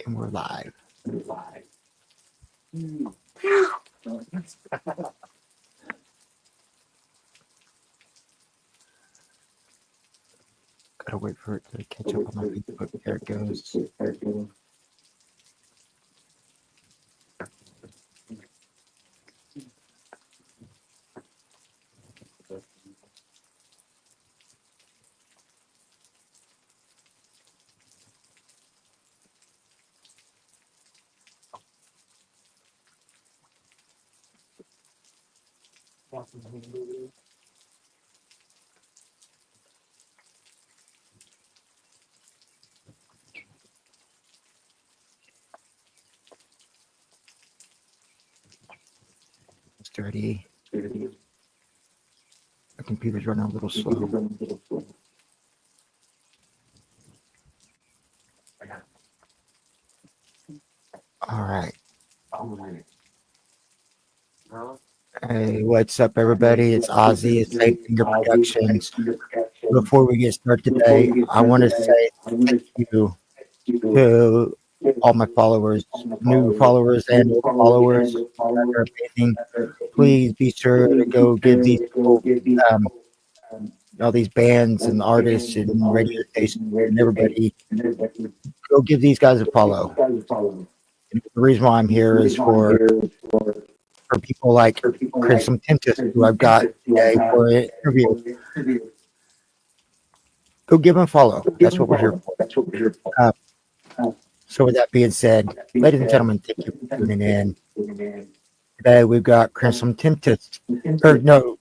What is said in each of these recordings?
And we're live. Gotta wait for it to catch up on my Facebook. There it goes. Sturdy. The computer's running a little slow. All right. Hey, what's up, everybody? It's Ozzy. It's Eight Finger Productions. Before we get started today, I want to say thank you to all my followers, new followers and old followers. You guys are amazing. Please be sure to go give these people, all these bands and artists and radio stations and everybody, go give these guys a follow. And the reason why I'm here is for people like Crimson Tempest, who I've got today for an interview. Go give them a follow. That's what we're here for. So with that being said, ladies and gentlemen, thank you for tuning in. Today we've got Crimson Tempest. Or no,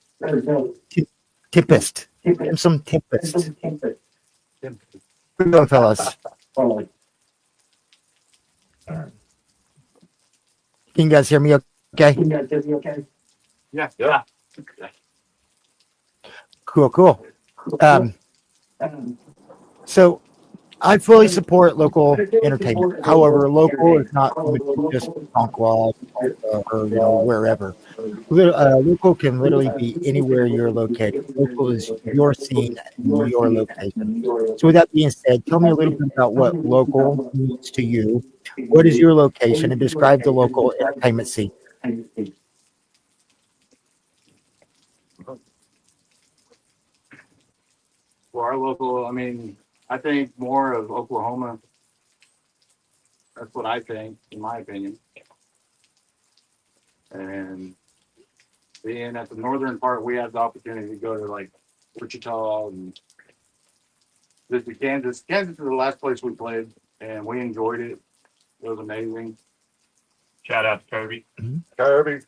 Tempest. Crimson Tempest. How you doing, fellas? Can you guys hear me okay? Yeah. Cool. So I fully support local entertainment. However, local is not limited to just Conquad or wherever. Local can literally be anywhere you're located. Local is your scene and your location. So with that being said, tell me a little bit about what local means to you. What is your location, and describe the local entertainment scene. For our local, I think more of Oklahoma. That's what I think, in my opinion. And being at the northern part, we had the opportunity to go to like Wichita and visit Kansas. Kansas was the last place we played, and we enjoyed it. It was amazing. Shout out to Kirby. Kirby.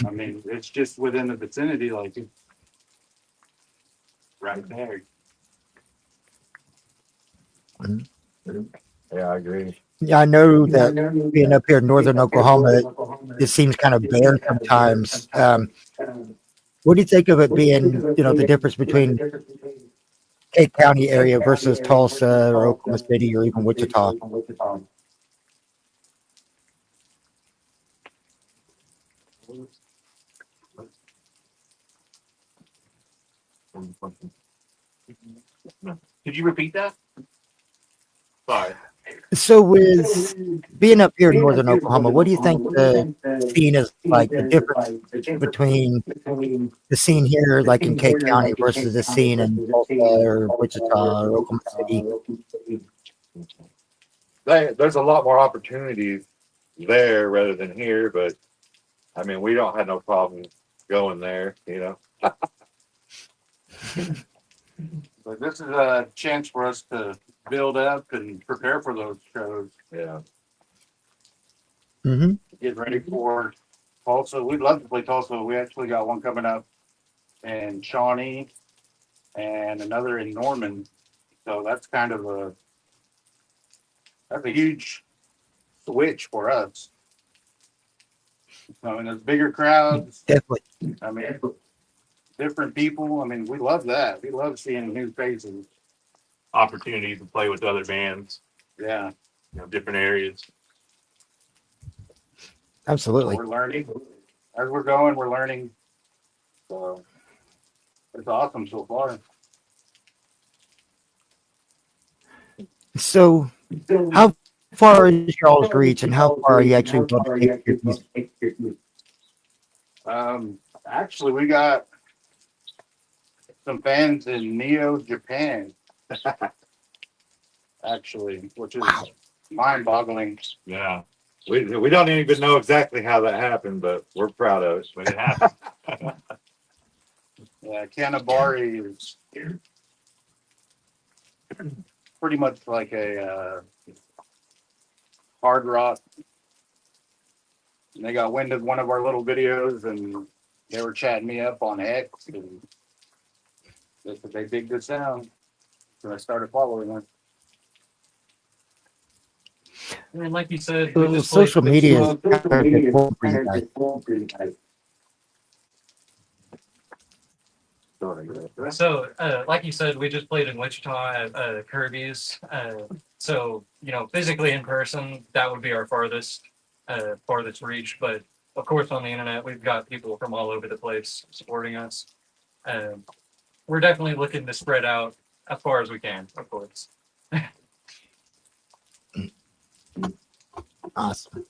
It's just within the vicinity, like it's right there. Yeah, I agree. Yeah, I know that being up here in northern Oklahoma, it seems kind of bare sometimes. What do you think of it being, the difference between Kate County area versus Tulsa or Oklahoma City or even Wichita? Could you repeat that? Sorry. So with being up here in northern Oklahoma, what do you think the scene is like, the difference between the scene here, like in Kate County, versus the scene in Tulsa or Wichita or Oklahoma City? There's a lot more opportunities there rather than here, but we don't have no problem going there, But this is a chance for us to build up and prepare for those shows. Yeah. Mm-hmm. Get ready for Tulsa. We'd love to play Tulsa. We actually got one coming up in Shawnee and another in Norman. So that's kind of that's a huge switch for us. There's bigger crowds. Definitely. Different people. We love that. We love seeing new faces. Opportunities to play with other bands. Yeah. Different areas. Absolutely. So we're learning. As we're going, we're learning. So it's awesome so far. So How far is y'all's reach, and how far are you actually willing to take your music? Actually, we got some fans in Neo, Japan, actually, which is Wow. mind-boggling. Yeah. We don't even know exactly how that happened, but we're proud of it. But it happened. Yeah, Kanabari is pretty much like a hard rock. And they got wind of one of our little videos, and they were chatting me up on X, and they said they dig the sound. So I started following them. And like you said, we So just played. social media is kind of important for you guys. So, like you said, we just played in Wichita at Kirby's. So, physically in person, that would be our farthest reach. But of course, on the internet, we've got people from all over the place supporting us. Um, we're definitely looking to spread out as far as we can, of course. Awesome.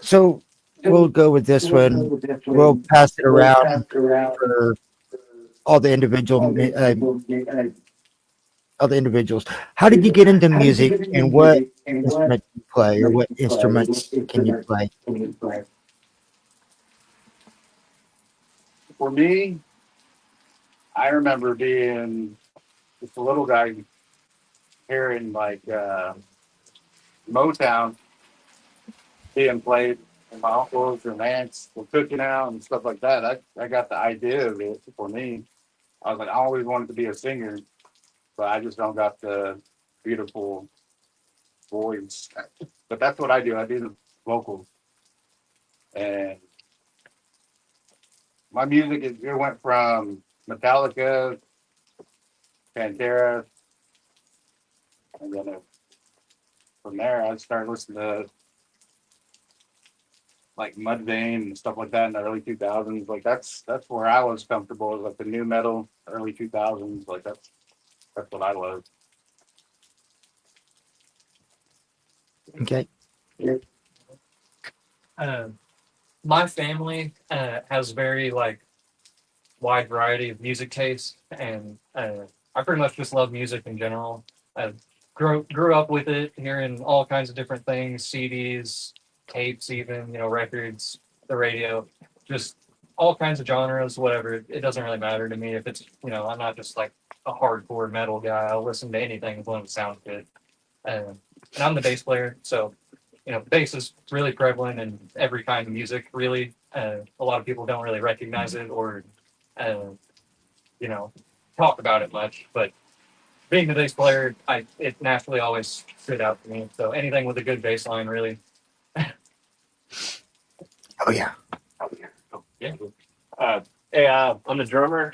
So we'll go with this one. We'll pass it around for all the all the individuals. How did you get into music, and what instrument do you play, or what instruments can you play? For me, I remember being just a little guy hearing like Motown being played, and my uncles and aunts were cooking out and stuff like that. I got the idea of it for me. I was like, I always wanted to be a singer, but I just don't got the beautiful voice. But that's what I do. I do the vocals, and my music it went from Metallica, Pantera, and then from there I started listening to like Mudvayne and stuff like that in the early 2000s. Like that's where I was comfortable. Was like the new metal early 2000s. Like that's what I love. Okay. Uh, my family has very wide variety of music taste, and I pretty much just love music in general. I grew up with it, hearing all kinds of different things, CDs, tapes, even records, the radio, just all kinds of genres, whatever. It doesn't really matter to me if it's I'm not just like a hardcore metal guy. I'll listen to anything as long as it sounds good. And I'm the bass player, so bass is really prevalent in every kind of music. Really, a lot of people don't really recognize it or uh, you know, talk about it much. But being the bass player, it naturally always stood out to me. So anything with a good bass line, really. Oh yeah. Yeah. Hey, I'm the drummer,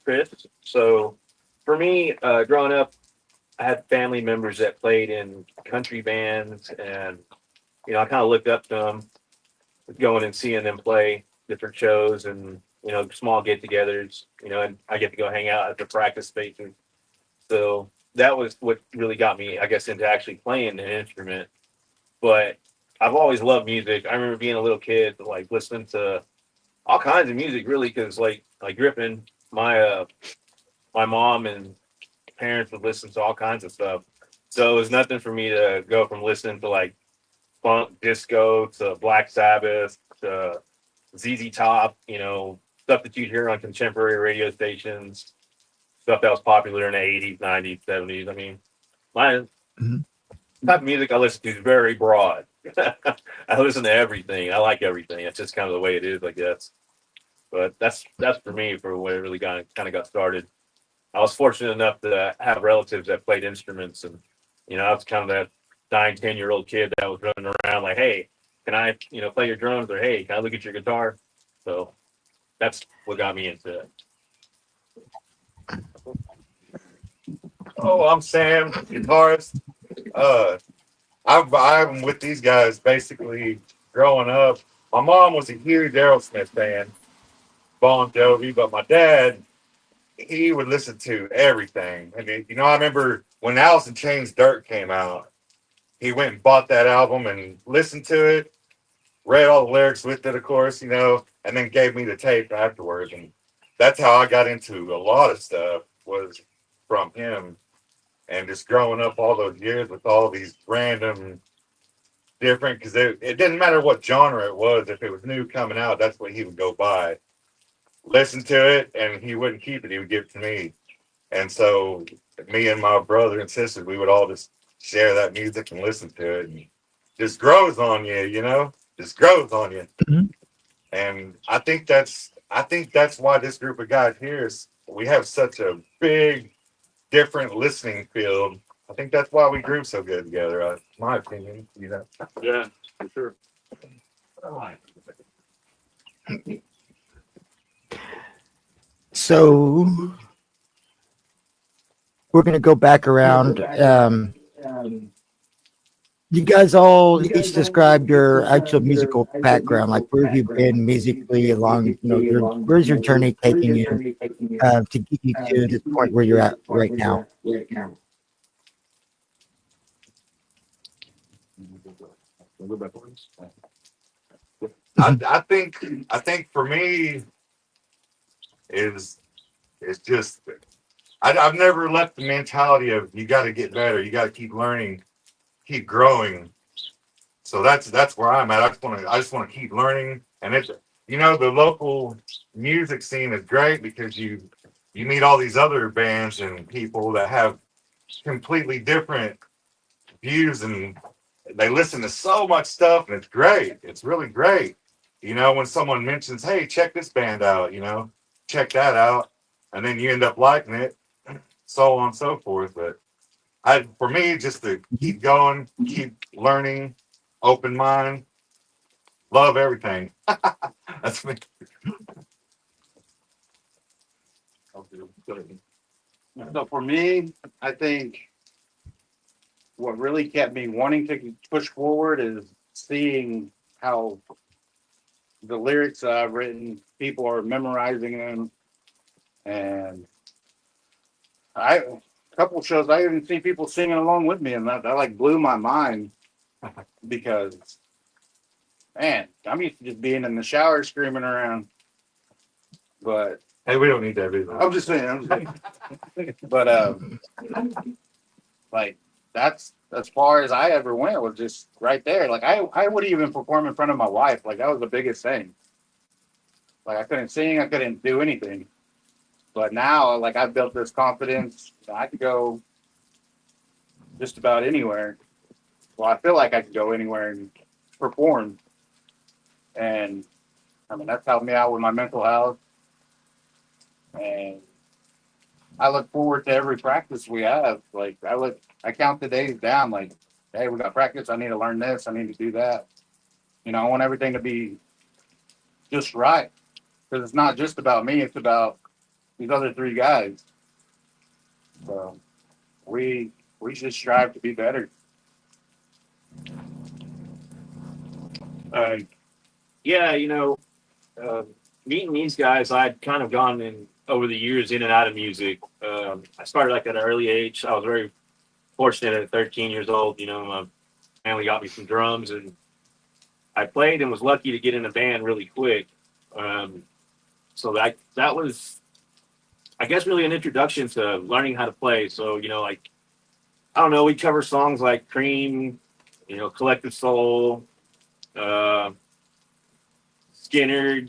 Chris. So for me, growing up, I had family members that played in country bands, and I kind of looked up to them, going and seeing them play different shows and small get-togethers. And I get to go hang out at the practice spaces. So that was what really got me, I guess, into actually playing an instrument. But I've always loved music. I remember being a little kid, like listening to all kinds of music, really, because like Griffin, my mom and parents would listen to all kinds of stuff. So it was nothing for me to go from listening to like funk, disco to Black Sabbath to ZZ Top, stuff that you hear on contemporary radio stations, stuff that was popular in the 80s, 90s, 70s. I mean, my Mhm. type of music I listen to is very broad. I listen to everything. I like everything. It's just kind of the way it is, I guess. But that's for me for where it really got started. I was fortunate enough to have relatives that played instruments, and I was kind of that 9, 10-year-old kid that was running around like, "Hey, can I, play your drums?" or "Hey, can I look at your guitar?" So that's what got me into it. Oh, I'm Sam, guitarist. Uh, I'm with these guys basically growing up. My mom was a huge Aerosmith fan, Bon Jovi, but my dad, he would listen to everything. I mean, I remember when Alice in Chains Dirt came out, he went and bought that album and listened to it, read all the lyrics with it, of course, and then gave me the tape afterwards. And that's how I got into a lot of stuff, was from him. And just growing up all those years with all these random different, because it didn't matter what genre it was. If it was new coming out, that's what he would go buy, listen to it, and he wouldn't keep it. He would give it to me. And so me and my brother and sister, we would all just share that music and listen to it. And just grows on you, just grows on you. Mhm. And I think that's why this group of guys here is, we have such a big, different listening field. I think that's why we group so good together. My opinion. Yeah, for sure. So we're going to go back around. You guys all each describe your actual musical background. Like, where have you been musically along? Where's your journey taking you to get you to this point where you're at right now? I think for me is just, I've never left the mentality of, you got to get better, you got to keep learning, keep growing. So that's where I'm at. I just want to keep learning, and the local music scene is great because you meet all these other bands and people that have completely different views, and they listen to so much stuff, and it's great. It's really great. When someone mentions, "Hey, check this band out," check that out, and then you end up liking it, so on and so forth. But for me, just to keep going, keep learning, open mind, love everything. That's me. So for me, I think what really kept me wanting to push forward is seeing how the lyrics that I've written, people are memorizing them, and a couple shows I even see people singing along with me, and that like blew my mind because, man, I'm used to just being in the shower screaming around, but Hey, we don't need that either. I'm just saying. But like that's as far as I ever went, was just right there. Like I would even perform in front of my wife. Like that was the biggest thing. Like I couldn't sing, I couldn't do anything. But now, like I've built this confidence. I could go just about anywhere. Well, I feel like I could go anywhere and perform. And I mean that's helped me out with my mental health. And I look forward to every practice we have. Like I count the days down. Like, hey, we got practice. I need to learn this. I need to do that. I want everything to be just right because it's not just about me. It's about these other three guys. So we just strive to be better. Uh, yeah, uh, meeting these guys, I'd kind of gone in over the years in and out of music. I started like at an early age. I was very fortunate at 13 years old. My family got me some drums, and I played and was lucky to get in a band really quick. Um, so that was, I guess, really an introduction to learning how to play. So like, I don't know, we cover songs like Cream, Collective Soul, uh, Skinner.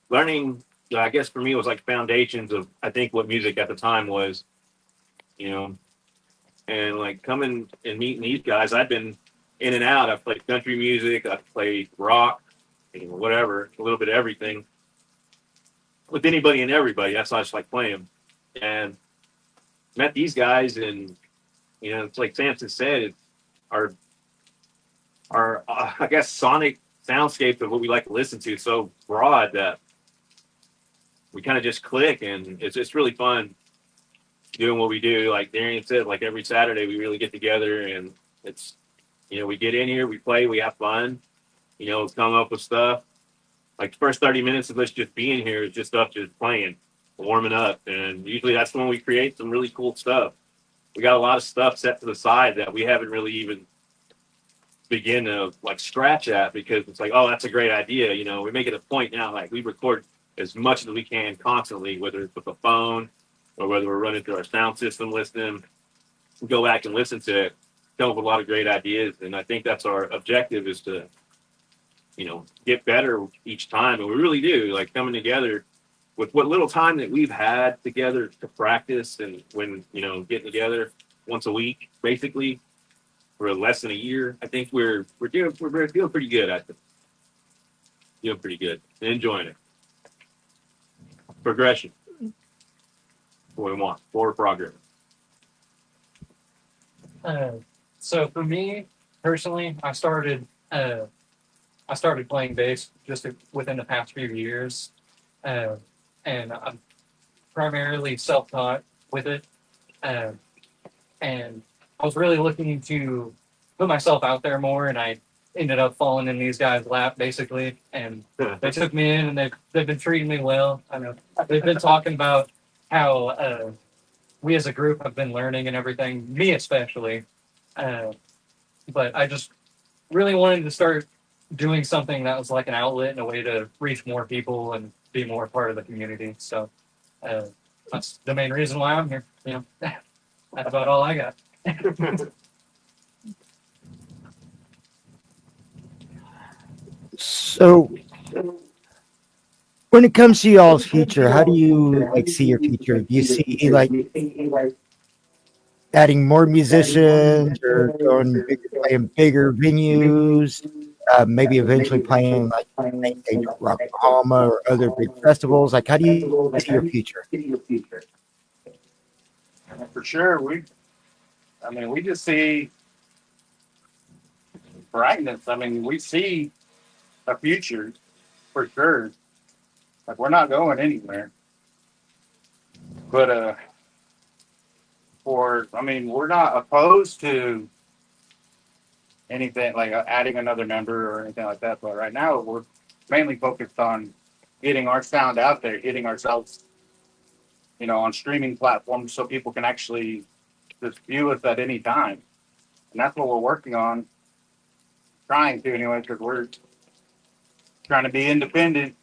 Learning. I guess for me, it was like foundations of, I think, what music at the time was. You know, and like coming and meeting these guys, I've been in and out. I've played country music, I've played rock, whatever, a little bit of everything with anybody and everybody. That's why I just like playing. And met these guys, and it's like Samson said, it's our I guess sonic soundscape of what we like to listen to is so broad that we kind of just click, and it's really fun doing what we do. Like Darian said, like every Saturday we really get together, and it's we get in here, we play, we have fun, come up with stuff. Like the first 30 minutes of us just being here is just us just playing. warming up, and usually that's when we create some really cool stuff. We got a lot of stuff set to the side that we haven't really even begin to like scratch at because it's like, oh, that's a great idea. You know, we make it a point now, like we record as much as we can constantly, whether it's with a phone or whether we're running through our sound system listening. We go back and listen to it, come up with a lot of great ideas, and I think that's our objective is to, you know, get better each time, and we really do. Like coming together with what little time that we've had together to practice, and when you know getting together once a week, basically for less than a year, I think we're feeling pretty good at it. Feeling pretty good, enjoying it. Progression, what we want, forward progress. Uh, so for me personally, I started playing bass just within the past few years, uh, and I'm primarily self-taught with it. Uh, and I was really looking to put myself out there more, and I ended up falling in these guys' lap basically, and they took me in, and they've been treating me well. I know they've been talking about how we as a group have been learning and everything, me especially. Uh, but I just really wanted to start doing something that was like an outlet and a way to reach more people and be more part of the community. So uh, that's the main reason why I'm here. You know, that's about all I got. So, when it comes to y'all's future, how do you like see your future? Do you see like adding more musicians or going bigger, playing bigger venues? Maybe eventually playing like main stage at Rocklahoma or other big festivals. Like, how do you see your future? For sure, I mean, we just see brightness. I mean, we see a future for sure. Like we're not going anywhere. But I mean, we're not opposed to anything like adding another member or anything like that. But right now, we're mainly focused on getting our sound out there, getting ourselves, you know, on streaming platforms so people can actually just view us at any time. And that's what we're working on, trying to anyway, because we're trying to be independent.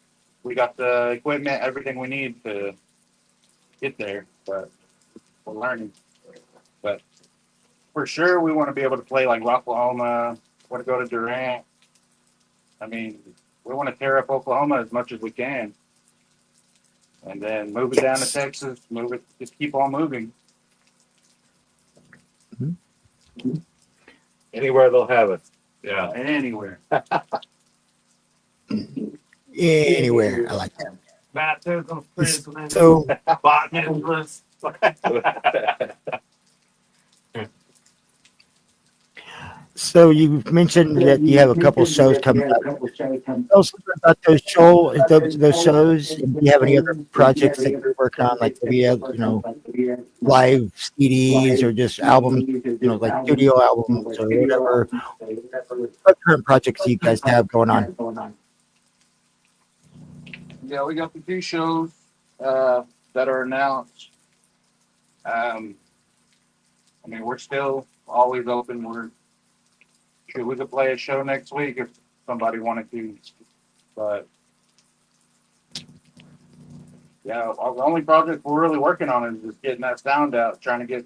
We got the equipment, everything we need to get there, but we're learning. But for sure, we want to be able to play like Rocklahoma, want to go to Durant. I mean, we want to tear up Oklahoma as much as we can, and then move it down to Yes. Texas, move it, just keep on moving. Mhm. Anywhere they'll have us. Yeah. Anywhere. Anywhere. I like that. Baptism, prison, So, bottomless. so you mentioned that you have a couple shows coming up. Tell us a little bit about those shows. And do you have any other projects that you're working on, like maybe live CDs or just albums, like studio albums or whatever? What current projects do you guys have going on? Yeah, we got the two shows that are announced. Um, I mean, we're still always open. We could play a show next week if somebody wanted to, but yeah, the only project we're really working on is just getting that sound out, trying to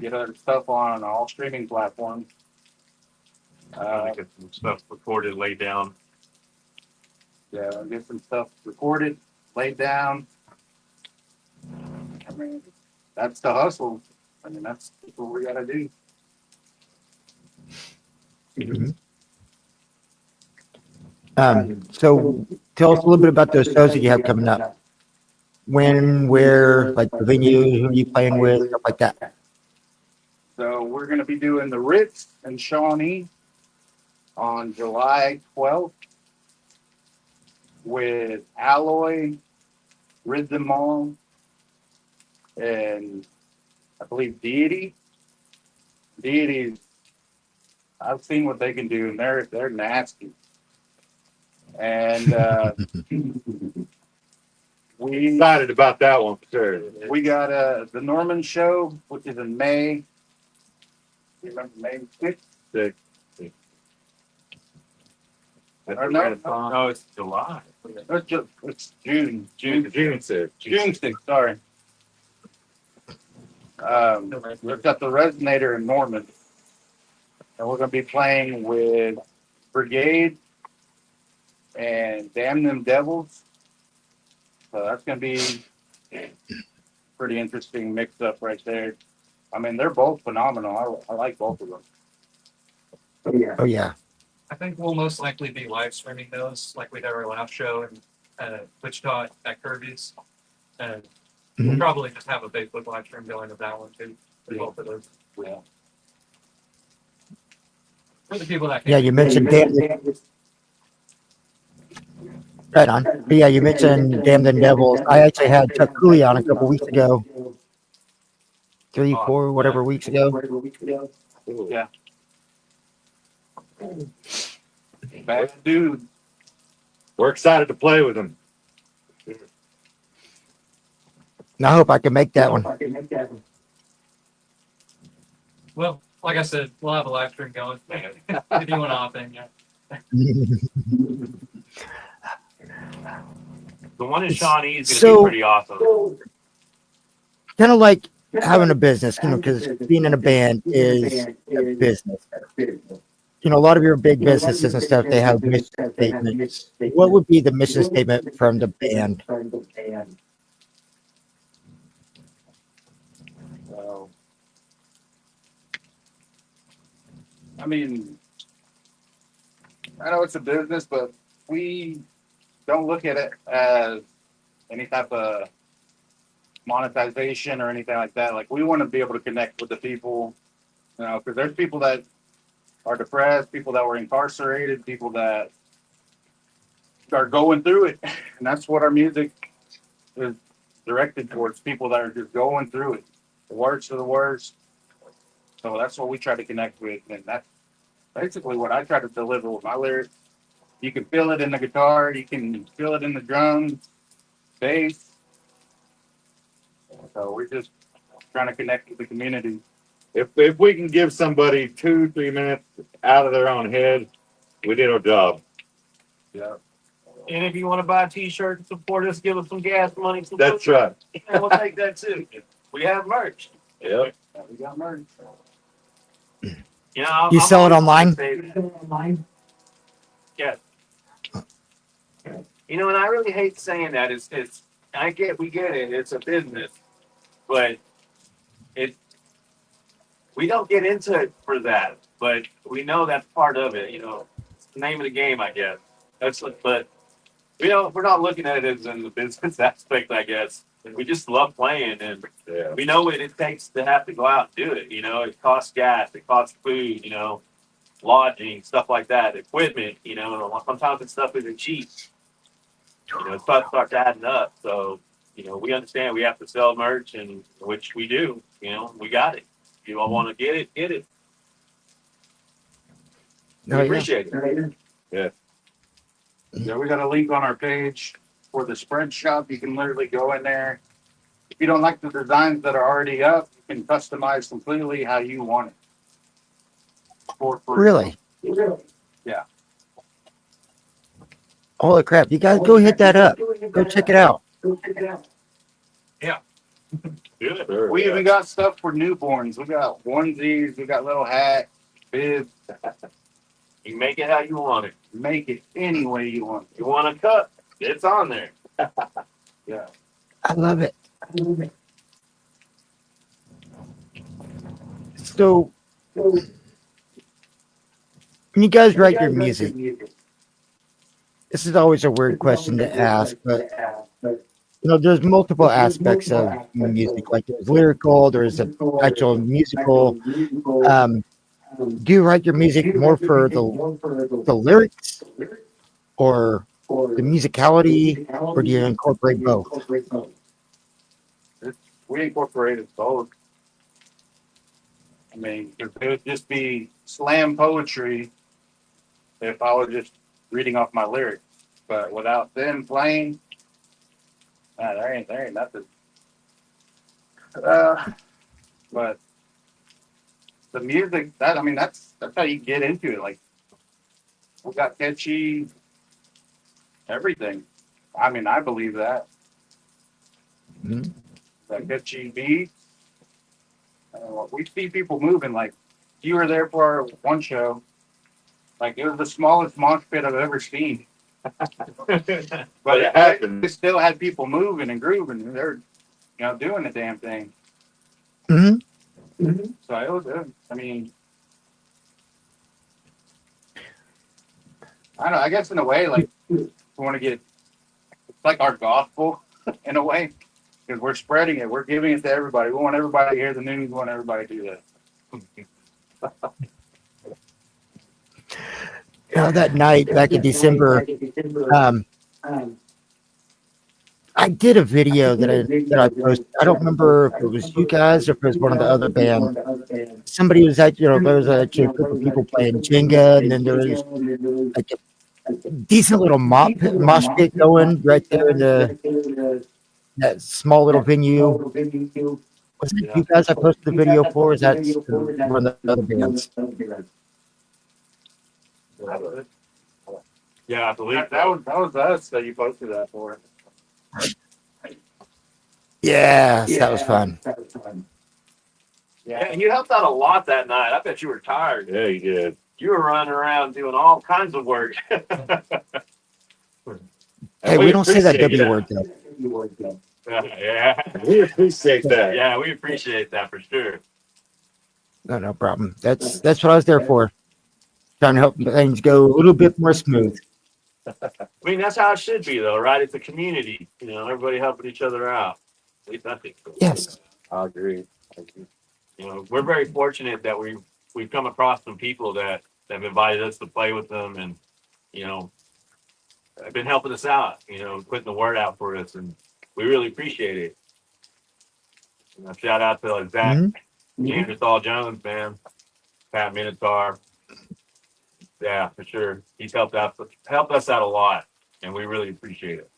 get other stuff on all streaming platforms. Get some stuff recorded, laid down. Yeah, get some stuff recorded, laid down. I mean, that's the hustle. I mean, that's what we gotta do. Mhm. So tell us a little bit about those shows that you have coming up. When, where, like the venue, who are you playing with, stuff like that. So we're gonna be doing the Ritz in Shawnee on July 12th with Alloy, Rhythm Mall, and I believe Deity. Deities, I've seen what they can do, and they're nasty. And We Excited about that one for sure. we got the Norman show, which is in May. You remember May 6th? Sick. Or no, No, it's July. it's June. June 6th. June 6th, sorry. We've got the Resonator in Norman. And we're going to be playing with Brigade and Damn Them Devils. So that's going to be pretty interesting mix up right there. I mean, they're both phenomenal. I like both of them. Oh yeah. I think we'll most likely be live streaming those, like we did our last show in Wichita at Kirby's. And we'll Mhm. probably just have a Facebook live stream going of that one too. For both of those. Yeah. For the people that Yeah, you mentioned right on. But yeah, you mentioned Damn the Devils. I actually had Chuck Cooley on a couple weeks ago, 3, 4, whatever weeks ago. Yeah. Bad dude. We're excited to play with them. And I hope I can make that one. Well, like I said, we'll have a live stream going. If you want to hop in, yeah. The one in Shawnee is going to So- be pretty awesome. Kind of like having a business, because being in a band is a business. A lot of your big businesses and stuff, they have mission statements. What would be the mission statement from the band? So, I mean, I know it's a business, but we don't look at it as any type of monetization or anything like that. Like, we want to be able to connect with the people, because there's people that are depressed, people that were incarcerated, people that are going through it. And that's what our music is directed towards, people that are just going through it. The worst of the worst. So that's what we try to connect with. And that's basically what I try to deliver with my lyrics. You can feel it in the guitar, you can feel it in the drums, bass. So we're just trying to connect with the community. If we can give somebody 2-3 minutes out of their own head, we did our job. Yeah. And if you want to buy a T-shirt and support us, give us some gas money. That's right. And we'll take that too. We have merch. Yep. We got merch. You know, You sell it online? Yes. You know, and I really hate saying that. We get it. It's a business, but we don't get into it for that. But we know that's part of it. It's the name of the game, I guess. But we're not looking at it as in the business aspect, I guess. We just love playing, and Yeah. we know what it takes to have to go out and do it. It costs gas, it costs food, lodging, stuff like that, equipment. Sometimes the stuff isn't cheap. Stuff starts adding up. So, we understand we have to sell merch, and which we do. We got it. If you all want to get it, get it. We Oh, yeah. appreciate it. Yeah, we got a link on our page for the spread shop. You can literally go in there. If you don't like the designs that are already up, you can customize completely how you want it. For free. Really? Yeah. Holy crap. You guys go hit that up. Go check it out. Good. Sure, We yeah. even got stuff for newborns. We got onesies, we got little hats, bibs. You can make it how you want it. Make it any way you want. You want a cup? It's on there. Yeah. I love it. So, when you guys write your music, this is always a weird question to ask, but there's multiple aspects of music. Like there's lyrical, there's the actual musical. Do you write your music more for the lyrics or the musicality, or do you incorporate both? We incorporated both. I mean, it would just be slam poetry if I was just reading off my lyrics. But without them playing, There ain't nothing. Uh, but the music, that I mean, that's how you get into it. Like we got catchy everything. I mean, I believe that. Mhm. That catchy beat. We see people moving. Like you were there for our one show. Like it was the smallest mosh pit I've ever seen. But But it it still had people moving and grooving. And they're doing the damn thing. Mhm. So it was good. I mean, I don't know. I guess in a way, like we want to get it's like our gospel in a way because we're spreading it. We're giving it to everybody. We want everybody to hear the news. We want everybody to do that. That night back in December, um, I did a video that I posted. I don't remember if it was you guys or if it was one of the other bands. Somebody was at there was actually a group of people playing Jenga, and then there was like a decent little mosh pit going right there in that small little venue. Was it yeah, you guys I posted the video for? Or is that one of the other bands? yeah, I believe That was us that you posted that for. Yes, that was fun. Yeah, and you helped out a lot that night. I bet you were tired. Yeah, you did. You were running around doing all kinds of work. Hey, we don't say that W word though. Yeah, We appreciate that. yeah, we appreciate that for sure. No problem. That's what I was there for. Trying to help things go a little bit more smooth. I mean, that's how it should be, though, right? It's a community. Everybody helping each other out. At least I think so. Yes. I agree. We're very fortunate that we've come across some people that have invited us to play with them, and you know, have been helping us out. Putting the word out for us, and we really appreciate it. Shout out to Zach Hmm. Neanderthal Jones, man, Pat Minotaur. Yeah, for sure. He's helped us out a lot, and we really appreciate it.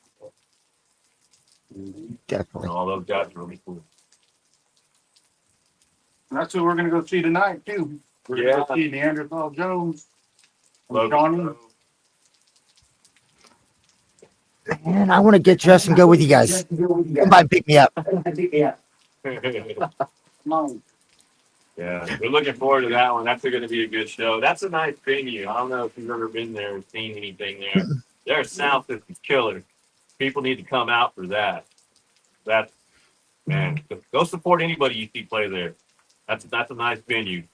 Definitely. All those guys are really cool. And that's who we're gonna go see tonight too. We're gonna go see Neanderthal Jones. And Johnny. And I want to get dressed and go with you guys. Come by and pick me up. No. Yeah, we're looking forward to that one. That's going to be a good show. That's a nice venue. I don't know if you've ever been there and seen anything there. Their sound system's killer. People need to come out for that. That's man. Go support anybody you see play there. That's a nice venue.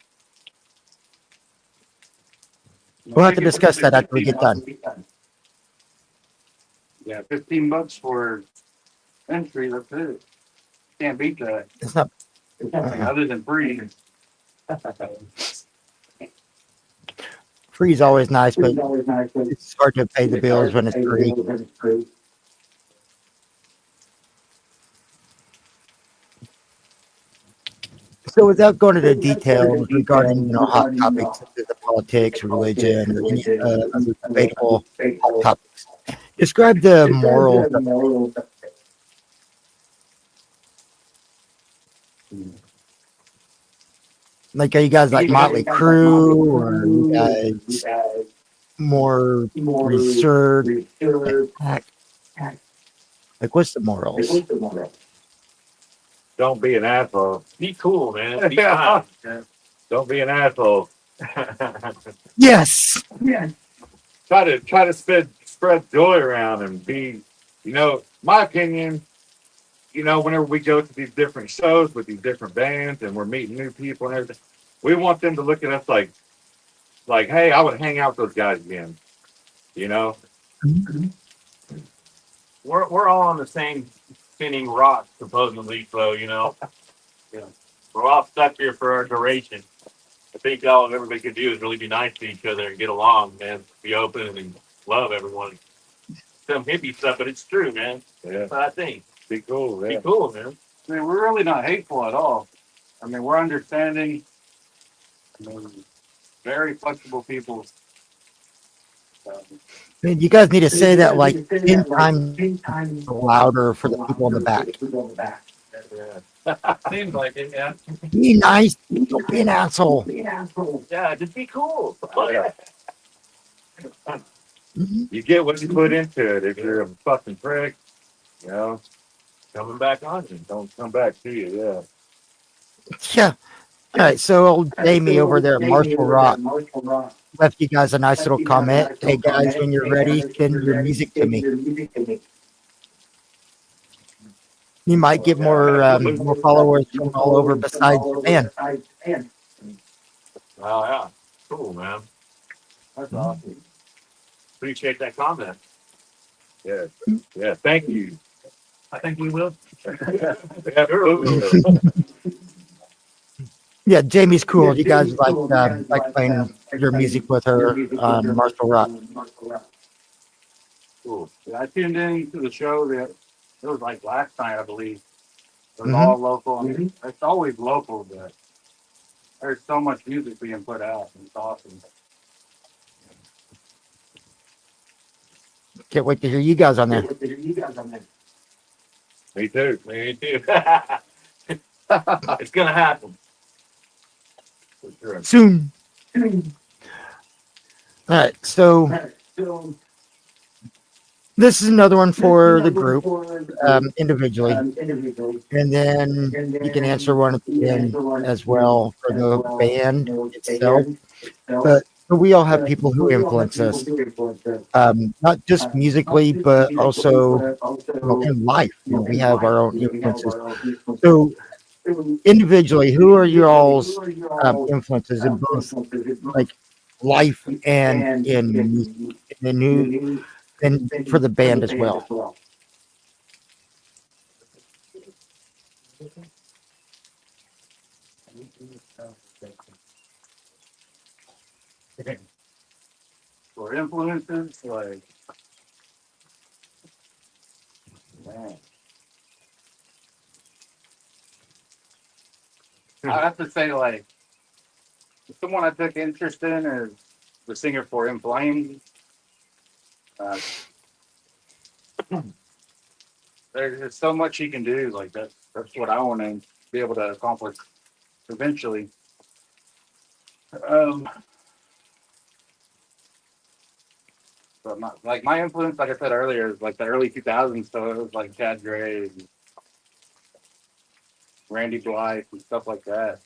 We'll have to discuss that after we get done. Yeah, $15 for entry. That's it. Can't beat that. It's not. Other than free. Free is always nice, but it's hard to pay the bills when it's free. So, without going into details regarding hot topics such as the politics, religion, or any other debatable hot topics, describe the morals. Like, are you guys like Motley Crue, or are you guys more reserved? Like, what's the morals? Don't be an asshole. Be cool, man. Be kind. Don't be an asshole. Yes. Try to spread joy around and be, my opinion. Whenever we go to these different shows with these different bands and we're meeting new people and everything, we want them to look at us like, hey, I would hang out with those guys again. We're all on the same spinning rock, supposedly. So we're all stuck here for our duration. I think all everybody could do is really be nice to each other and get along, man. Be open and love everyone. Some hippie stuff, but it's true, man. Yeah. That's what I think. Be cool. Be Yeah. cool, man. I mean, we're really not hateful at all. I mean, we're understanding. I mean, very flexible people. Man, you guys need to say that like 10 times louder for the people in the back. Seems like it, yeah. Be nice. Don't be an asshole. Yeah, just be cool. Yeah. Mhm. You get what you put into it. If you're a fucking prick, you know, coming back on you. Don't come back to you. Yeah. Yeah. All right. So old Jamie over there at Marshall Rock left you guys a nice little comment. Hey guys, when you're ready, send your music to me. You might get more followers from all over besides Japan. Oh yeah, cool, man. That's awesome. Appreciate that comment. Yeah. Yeah. Thank you. I think we will. Yeah, sure. Yeah, Jamie's cool. You guys like playing your music with her on Marshall Rock. Cool. Yeah, I tuned in to the show that it was like last night, I believe. It was Mhm. all local. I mean, it's always local, but there's so much music being put out. And it's awesome. Can't wait to hear you guys on there. Me too. Me too. It's gonna happen. For sure. Soon. All right. So this is another one for the group individually. And then you can answer one at the end as well for the band itself. But we all have people who influence us, not just musically, but also in life. We have our own influences. So individually, who are your all's influences in both like life and in music, and who and for the band as well? For influences, like, man, I have to say, like, someone I took interest in is the singer for In Flames. Uh, there's so much he can do. Like that's what I want to be able to accomplish eventually. Um, but my influence, like I said earlier, is like the early 2000s. So it was like Chad Gray, and Randy Blythe, and stuff like that.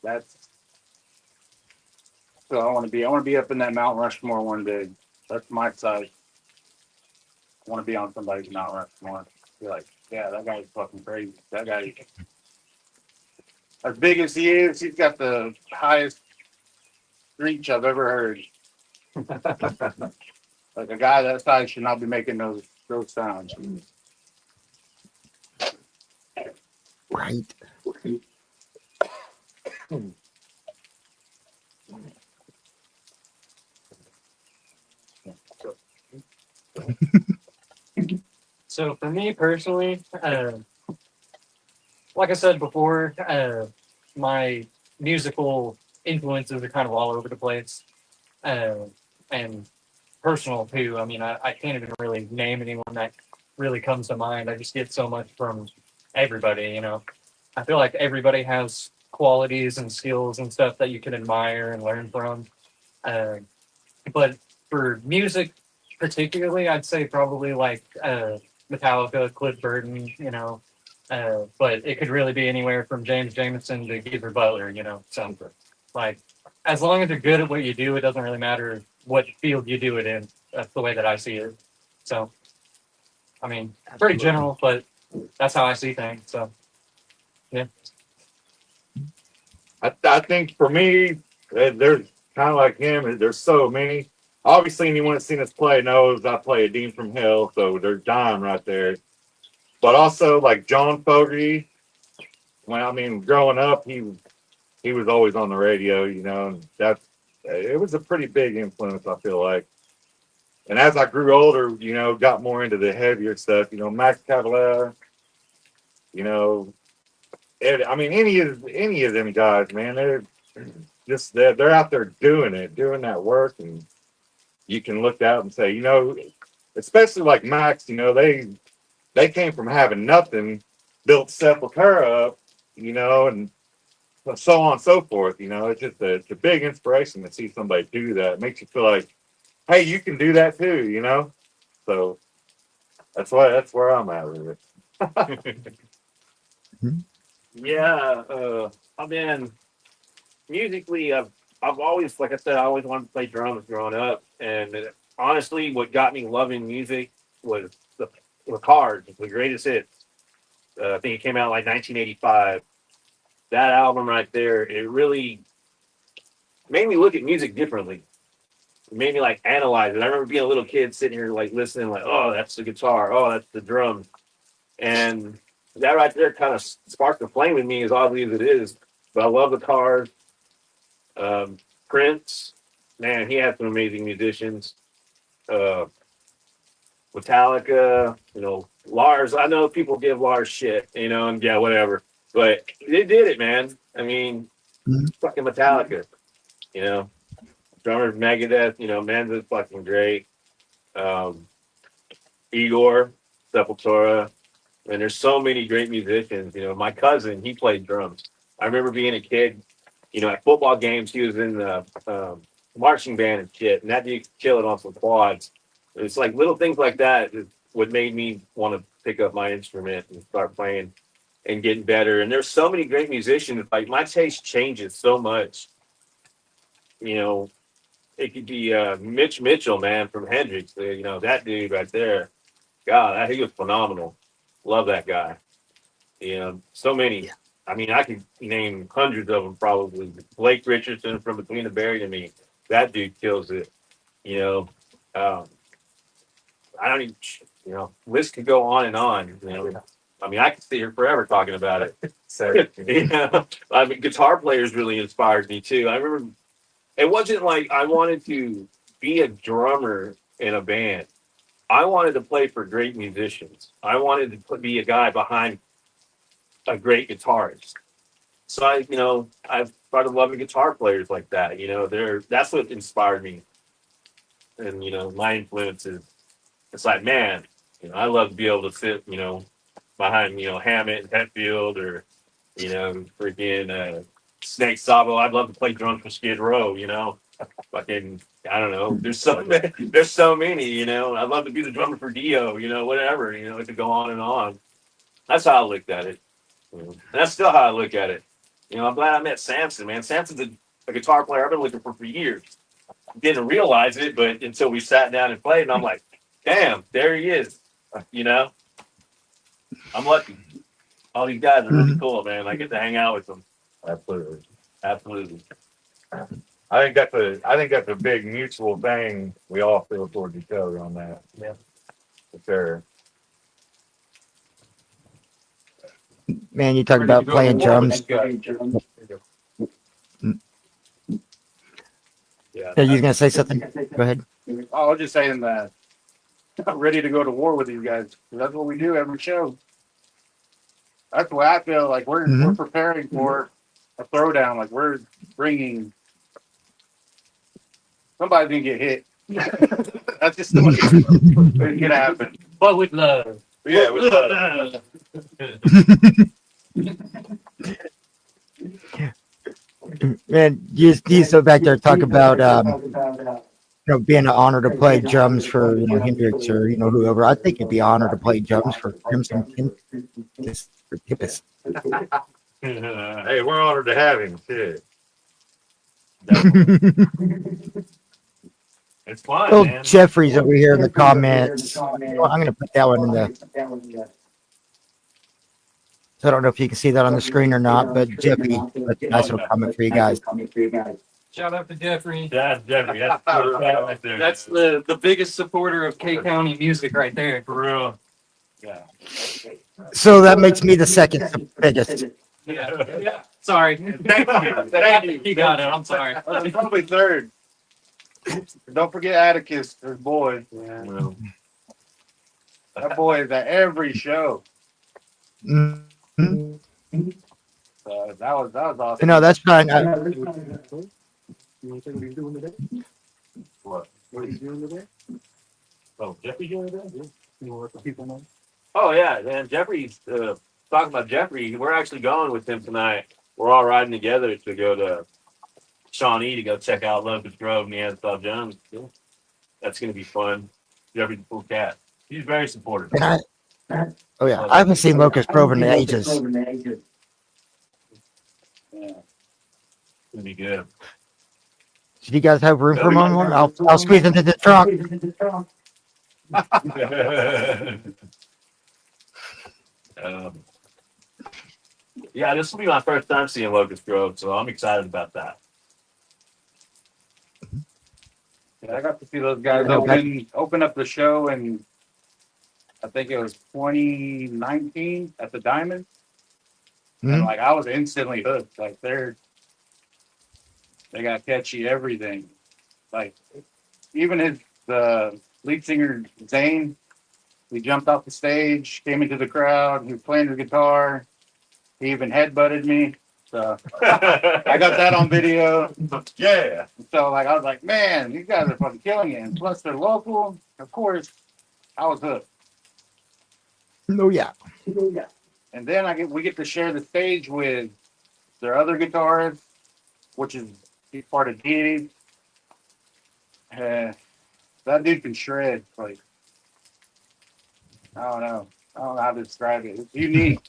That's so I want to be. I want to be up in that Mount Rushmore one day. That's my side. I want to be on somebody's Mount Rushmore. Be like, yeah, that guy's fucking crazy. That guy, as big as he is, he's got the highest reach I've ever heard. Like a guy that size should not be making those sounds. Right. So for me personally, like I said before, my musical influences are kind of all over the place, uh, and personal too. I mean, I can't even really name anyone that really comes to mind. I just get so much from everybody. I feel like everybody has qualities and skills and stuff that you can admire and learn from. Uh, but for music, particularly, I'd say probably like Metallica, Cliff Burton, but it could really be anywhere from James Jameson to Geezer Butler, So, like, as long as you're good at what you do, it doesn't really matter what field you do it in. That's the way that I see it. So, I mean, pretty general, but that's how I see things. So, yeah. I think for me, there's kind of like him. There's so many. Obviously, anyone that's seen us play knows I play a Dean from Hell, so there's Dime right there. But also like John Fogerty. When I mean, growing up, he was always on the radio. And that's it was a pretty big influence. I feel like. And as I grew older, got more into the heavier stuff. Max Cavalera. You know, I mean, any of them guys, man, they're out there doing it, doing that work, and you can look out and say, especially like Max, they came from having nothing, built Sepultura up, and so on and so forth. It's just it's a big inspiration to see somebody do that. It makes you feel like, hey, you can do that too. So that's where I'm at with it. Yeah, I mean, musically, I've always, like I said, I always wanted to play drums growing up, and honestly, what got me loving music was the Cars, the greatest hits. I think it came out like 1985. That album right there, it really made me look at music differently. It made me like analyze it. I remember being a little kid sitting here like listening, like, oh, that's the guitar, oh, that's the drum, and that right there kind of sparked a flame in me, as oddly as it is. But I love the Cars. Um, Prince, man, he had some amazing musicians. Uh, Metallica, Lars. I know people give Lars shit, and yeah, whatever. But they did it, man. I mean, Mhm. fucking Metallica, you know. Drummer of Megadeth, Man's fucking great. Um, Igor, Sepultura, and there's so many great musicians. My cousin, he played drums. I remember being a kid, at football games, he was in the marching band and shit, and that dude could kill it on some quads. It's like little things like that is what made me want to pick up my instrument and start playing and getting better. And there's so many great musicians. Like my taste changes so much. You know, it could be Mitch Mitchell, man, from Hendrix. That dude right there. God, he was phenomenal. Love that guy. So many. Yeah. I mean, I could name hundreds of them probably. Blake Richardson from Between the Buried and Me. That dude kills it. You know, um, I don't even, list could go on and on. I mean, I could sit here forever talking about it. So, I mean, guitar players really inspired me too. I remember it wasn't like I wanted to be a drummer in a band. I wanted to play for great musicians. I wanted to be a guy behind a great guitarist. So I started loving guitar players like that. That's what inspired me, and my influences. It's like, man, I love to be able to sit, behind Hammett and Hetfield, or freaking Snake Sabo. I'd love to play drums for Skid Row. Fucking, I don't know. There's so many. There's so many. I'd love to be the drummer for Dio. Whatever. It could go on and on. That's how I looked at it. And that's still how I look at it. I'm glad I met Samson, man. Samson's a guitar player I've been looking for years. Didn't realize it, but until we sat down and played, and I'm like, damn, there he is. You know, I'm lucky. All these guys are really Mhm. cool, man. I get to hang out with them. absolutely. Absolutely. I think that's a big mutual thing we all feel towards each other on that. Yeah. For sure. Man, you talk Ready to about go to playing war with drums. these guys. Yeah. Are you gonna say something? Go ahead. I was just saying that I'm ready to go to war with these guys. That's what we do every show. That's the way I feel. Like we're Mhm. preparing for a throwdown. Like we're bringing somebody's gonna get hit. That's just the way it's gonna happen. But with love. Yeah, with Man, you so back there talk about being an honor to play drums for Hendrix or whoever. I think it'd be an honor to play drums for Crimson Tempest. Hey, we're honored to have him. Shit. It's fun, Oh, man. Jeffrey's over here in the comments. Well, I'm gonna put that one in the. So I don't know if you can see that on the screen or not, but Jeffrey, that's a nice little comment for you guys. Shout out to Jeffrey. Yeah, Jeffrey. That's right there. That's the biggest supporter of K County music right there. For real. Yeah. So that makes me the second biggest. Yeah. Sorry. Thank you. Thank you. He got it. I'm sorry. Probably third. Don't forget Atticus, his boy. Yeah. Well, That boy is at every show. Mhm. That was awesome. No, that's fine. what? What are you doing today? Oh, Jeffrey doing that? You want to let the people know? Oh yeah, man. Jeffrey's talking about Jeffrey. We're actually going with him tonight. We're all riding together to go to Shawnee to go check out Locust Grove and Anthony Jones. That's gonna be fun. Jeffrey's a cool cat. He's very supportive. And oh yeah, Love I it. haven't seen Locust Grove in ages. Yeah. It's gonna be good. Do you guys have room for one? I'll squeeze into the trunk. um, yeah, this will be my first time seeing Locust Grove, so I'm excited about that. Yeah, I got to see those guys Oh, open up the show, and I think it was 2019 at the Diamond, and Mhm. like I was instantly hooked. Like they got catchy everything. Like even the lead singer Zane, he jumped off the stage, came into the crowd, he was playing the guitar. He even headbutted me. So I got that on video. Yeah. So like I was like, man, these guys are fucking killing it. And plus they're local. Of course, I was hooked. Oh yeah. And then we get to share the stage with their other guitarist, which is he's part of Deity. That dude can shred. Like I don't know. I don't know how to describe it. It's unique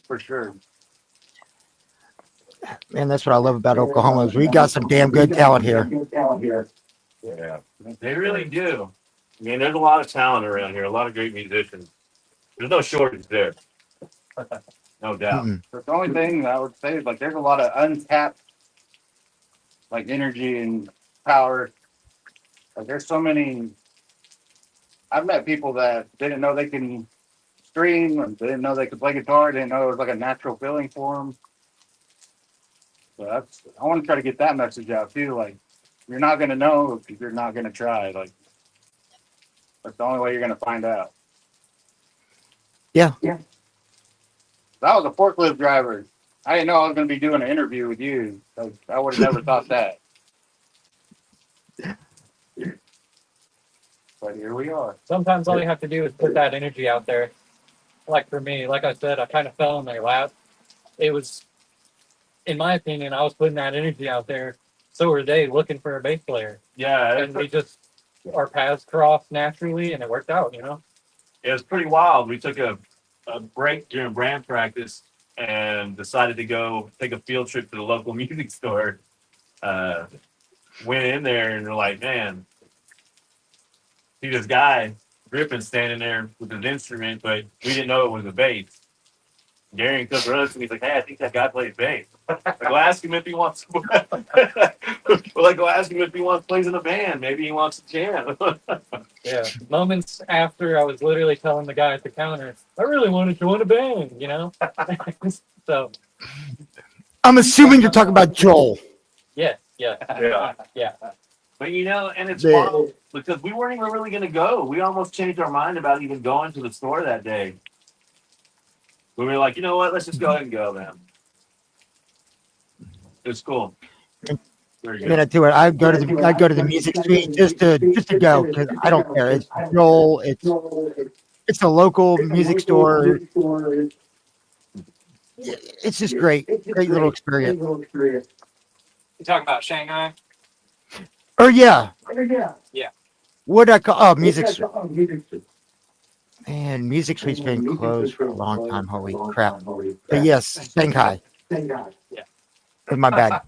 for sure. Man, that's what I love about Oklahoma is we got some damn good talent here. Yeah. They really do. I mean, there's a lot of talent around here, a lot of great musicians. There's no shortage there. No doubt. Mm-mm. But the only thing that I would say is like there's a lot of untapped like energy and power. Like there's so many. I've met people that didn't know they can scream, or they didn't know they could play guitar, didn't know it was like a natural feeling for them. So I want to try to get that message out too. Like you're not gonna know if you're not gonna try. Like that's the only way you're gonna find out. Yeah. I was a forklift driver. I didn't know I was gonna be doing an interview with you. I would have never thought that. But here we are. Sometimes all you have to do is put that energy out there. Like for me, like I said, I kind of fell in their lap. It was, in my opinion, I was putting that energy out there. So were they looking for a bass player. Yeah, And we just, our paths crossed naturally and it worked out, you know? it was pretty wild. We took a break during brand practice and decided to go take a field trip to the local music store. Uh, Went in there and we're like, man, see this guy Griffin standing there with his instrument, but we didn't know it was a bass. Gary comes running to me. He's like, "Hey, I think that guy plays bass." Like, go ask him if he wants. Go ask him if he wants plays in a band. Maybe he wants to jam. Yeah. Moments after I was literally telling the guy at the counter, I really want to join a band, you know? So, I'm assuming you're talking about Joel. yeah. Yeah. But and it's The- wild because we weren't even really going to go. We almost changed our mind about even going to the store that day. We were like, you know what? Let's just go ahead and go, man. It's cool. Very I mean, I good. do it. I go to the music suite just to go because I don't care. It's Joel. It's a local music store. It's just great little experience. You talking about Shanghai? Or yeah, Yeah. what I call music suite. Man, music suite's been closed for a long time. Holy crap! But yes, Shanghai. Yeah. Is my bad.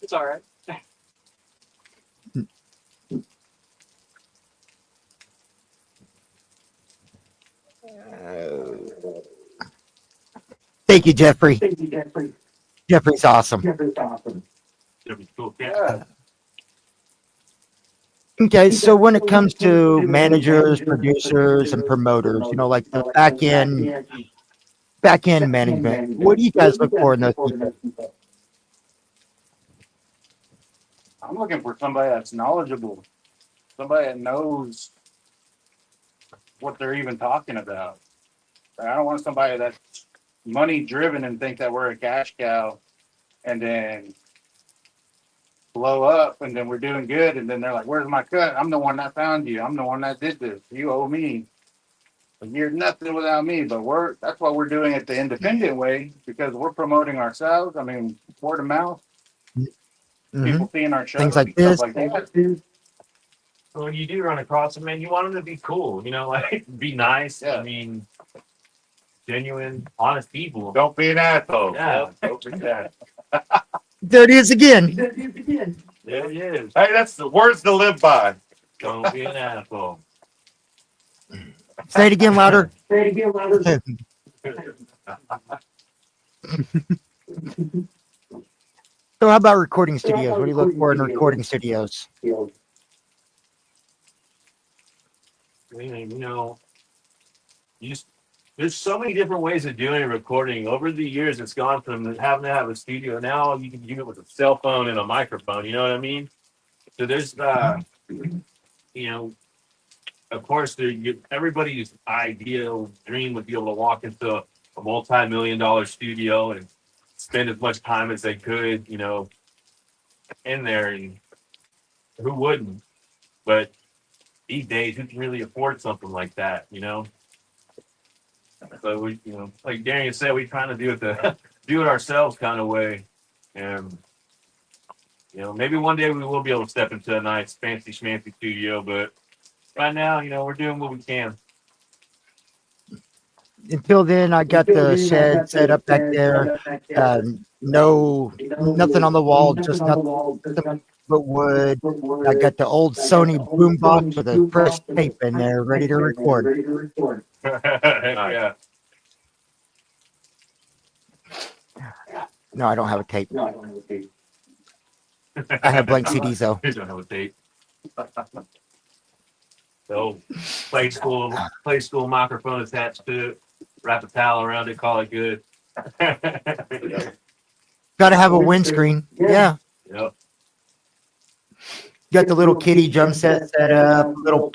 It's all right. Thank you, Jeffrey. Jeffrey's awesome. It'll be cool. Yeah. Okay, so when it comes to managers, producers, and promoters, like the back end management, what do you guys look for in those people? I'm looking for somebody that's knowledgeable, somebody that knows what they're even talking about. I don't want somebody that's money driven and think that we're a cash cow, and then blow up, and then we're doing good, and then they're like, "Where's my cut? I'm the one that found you. I'm the one that did this. You owe me. You're nothing without me." But that's what we're doing it the independent way, because we're promoting ourselves. I mean, word of mouth, Hmm. people seeing our shows, Things like stuff this. like that. So when you do run across them, man, you want them to be cool, you know, like be nice. Yeah. I mean, genuine, honest people. Don't be an asshole. Yeah, Don't forget. There it is again. there it is. Hey, that's the words to live by. Don't be an asshole. Say it again louder. So how about recording studios? What do you look for in recording studios? I mean, you know, there's so many different ways of doing recording. Over the years, it's gone from having to have a studio. Now you can do it with a cell phone and a microphone. You know what I mean? So there's, you know, of course, everybody's ideal dream would be able to walk into a multi-million-dollar studio and spend as much time as they could, you know, in there. And who wouldn't? But these days, who can really afford something like that, you know? So we, you know, like Darian said, we kind of do it the do it ourselves kind of way, and you know, maybe one day we will be able to step into a nice fancy schmancy studio, but right now, you know, we're doing what we can. Until then, I got the shed set up back there. No, nothing on the wall, just nothing but wood. I got the old Sony boombox with a fresh tape in there, ready to record. Yeah. No, I don't have a tape. I have blank CDs though. Here's another tape. So play school microphone attached to it, wrap a towel around it, call it good. Got to have a windscreen. Yeah. Yep. Got the little kitty drum set up, little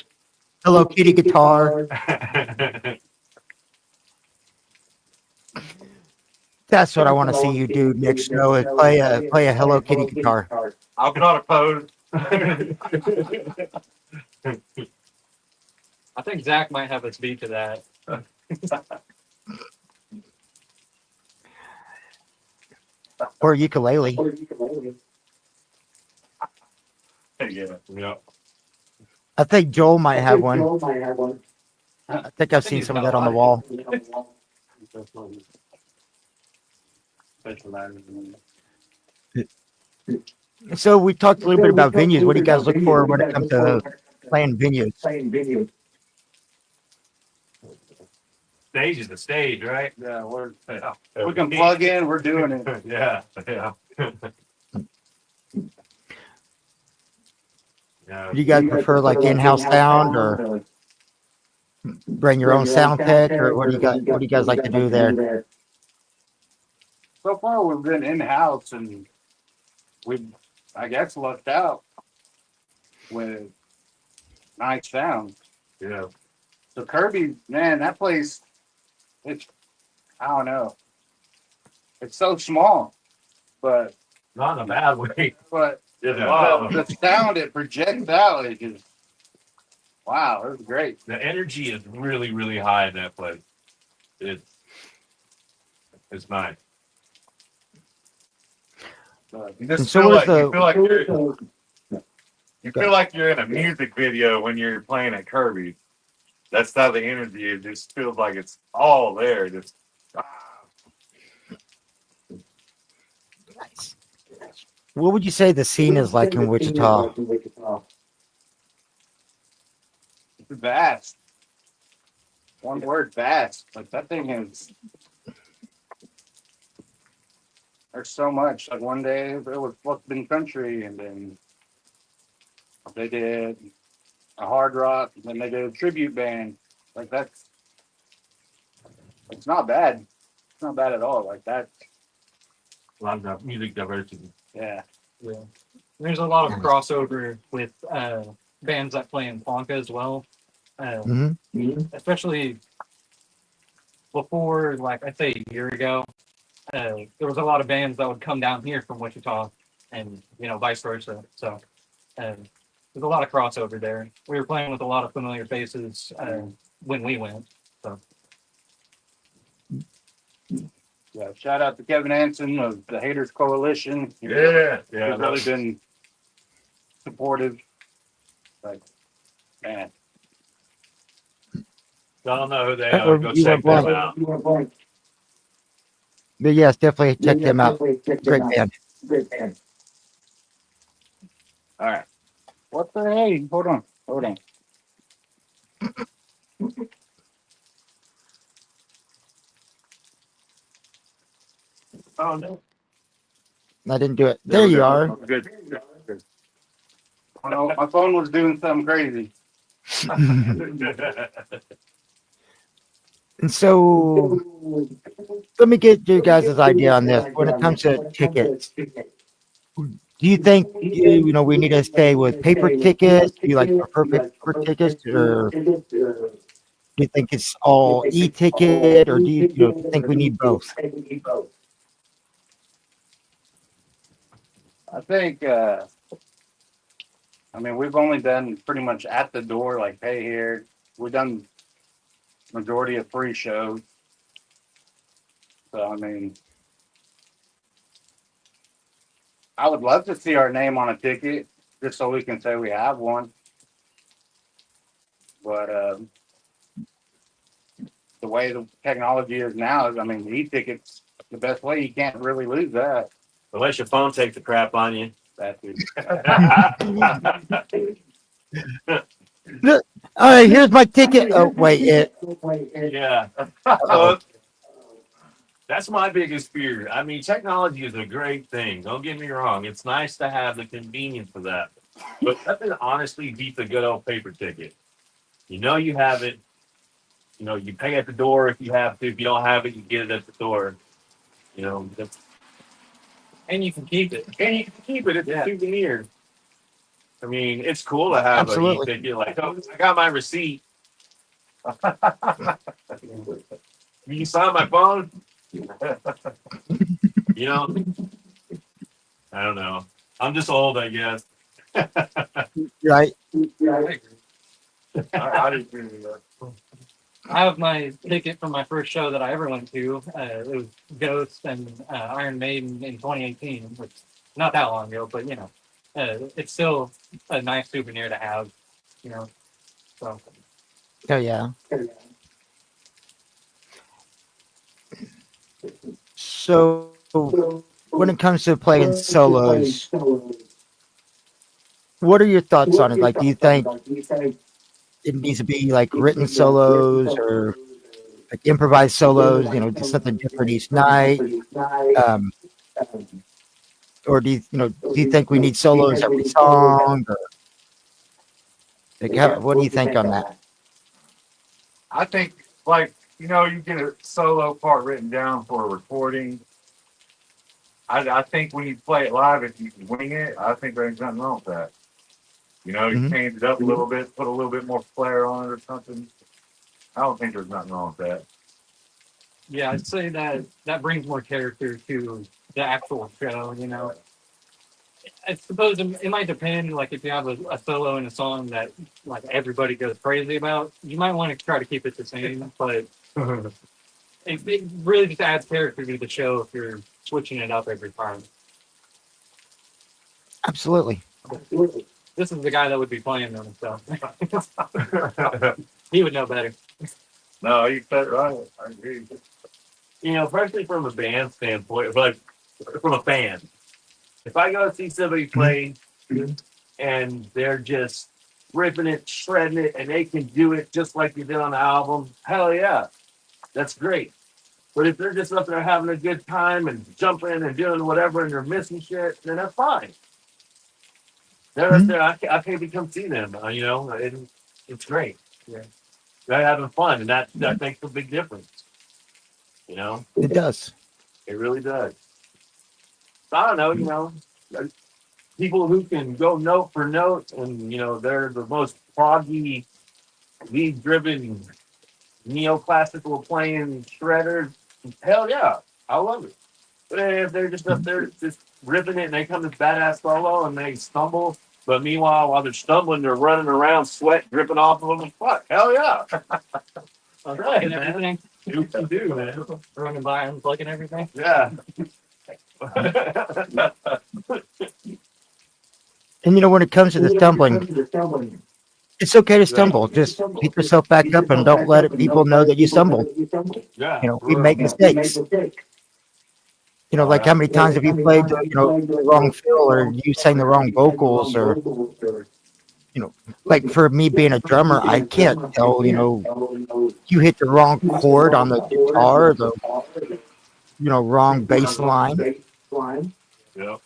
Hello Kitty guitar. That's what I want to see you do next show is play a Hello Kitty guitar. I'm not opposed. I think Zach might have a speak to that. Or ukulele. Yeah. Yep. I think Joel might have one. I think I've seen some of that on the wall. So we talked a little bit about venues. What do you guys look for when it comes to playing venues? Stage is the stage, right? Yeah, Yeah. we can plug in. We're doing it. Yeah. Yeah. Yeah. Do you guys prefer like in-house sound or bring your own sound tech, or what do you guys like to do there? So far, we've been in house, and we've, I guess, lucked out with nice sound. Yeah. So Kirby, man, that place, it's, I don't know, it's so small, but Not in a bad way. Yeah. the sound it projects out is just, wow, it was great. The energy is really, really high in that place. It's nice. You just And so feel was like, you feel like you're in a music video when you're playing at Kirby. That's how the energy is. It just feels like it's all there. Just Nice. What would you say the scene is like in Wichita? Vast. One word, vast. Like that thing is. There's so much. Like one day it was fucking country, and then they did a hard rock, and then they did a tribute band. Like it's not bad. It's not bad at all. Like that. A lot of music diversity. Yeah. Yeah. There's a lot of crossover with bands that play in Ponca as well. Hmm. Especially before, like I'd say a year ago, there was a lot of bands that would come down here from Wichita and vice versa. So there's a lot of crossover there. We were playing with a lot of familiar faces when we went. So Yeah, shout out to Kevin Anson of the Haters Coalition. Yeah, He's yeah. really been supportive. Like, man, Don't know who they are. Or Go you went check them blank. out. But yes, definitely check them out. Great band. all right. What the hey? Hold on, hold on. Oh no. I didn't do it. There There we you go. are. Good. Oh, no, my phone was doing something crazy. And so let me get your guys' idea on this. When it comes to tickets, do you think we need to stay with paper tickets? Do you like prefer paper tickets, or do you think it's all e-ticket, or do you think we need both? I think. I mean, we've only done pretty much at the door, like pay here. We've done majority of free shows. So I mean, I would love to see our name on a ticket just so we can say we have one. But the way the technology is now, I mean, the e-tickets the best way. You can't really lose that. Unless your phone takes the crap on you. That's it. Look, all right, here's my ticket. Oh wait, Yeah. uh-oh. So that's my biggest fear. I mean, technology is a great thing. Don't get me wrong. It's nice to have the convenience of that. But nothing honestly beats a good old paper ticket. You know you have it. You pay at the door if you have to. If you don't have it, you get it at the door. That's, and you can keep it. and you can keep it. It's a souvenir. I mean, it's cool to have an Absolutely. e-ticket. Like, oh, I got my receipt. You sign my phone? You know, I don't know. I'm just old, I guess. Right. I didn't agree with that. I have my ticket from my first show that I ever went to. It was Ghost and Iron Maiden in 2018, which not that long ago, but it's still a nice souvenir to have. So Oh yeah. So when it comes to playing solos, what are your thoughts on it? Like, do you think it needs to be like written solos or like improvised solos? Do something different each night, um, or do you think we need solos every song? Or like, what do you think on that? I think, like, you get a solo part written down for a recording. I think when you play it live, if you can wing it, I think there's nothing wrong with that. You Mhm. change it up a little bit, put a little bit more flair on it or something. I don't think there's nothing wrong with that. yeah, I'd say that brings more character to the actual show. I suppose it might depend. Like if you have a solo in a song that like everybody goes crazy about, you might want to try to keep it the same. But it really just adds character to the show if you're switching it up every time. Absolutely. This is the guy that would be playing them, so he would know better. No, you said it right. I agree. Especially from a band standpoint, like from a fan. If I go see somebody play and they're just ripping it, shredding it, and they can do it just like you did on the album, hell yeah, that's great. But if they're just up there having a good time and jumping and doing whatever and they're missing shit, then that's fine. They're up there. I can't come see them. It's great. Yeah. They're having fun, and that makes a big difference. It does. It really does. So I don't know. People who can go note for note, and they're the most proggy, lead-driven, neoclassical playing shredders. Hell yeah, I love it. if they're just up there just ripping it and they come to badass solo and they stumble, but meanwhile while they're stumbling, they're running around, sweat dripping off of them. Fuck, hell yeah! All right, right, man. everything. Do what you do, man. Running by and plugging everything. Yeah. And when it comes to the stumbling, it's okay to stumble. Just pick yourself back up and don't let people know that you stumbled. Yeah. We make mistakes. Oh Like yeah. how many times have you played, the wrong fill, or you sang the wrong vocals, or like for me being a drummer, I can't tell, you hit the wrong chord on the guitar, the wrong bass line. Yeah.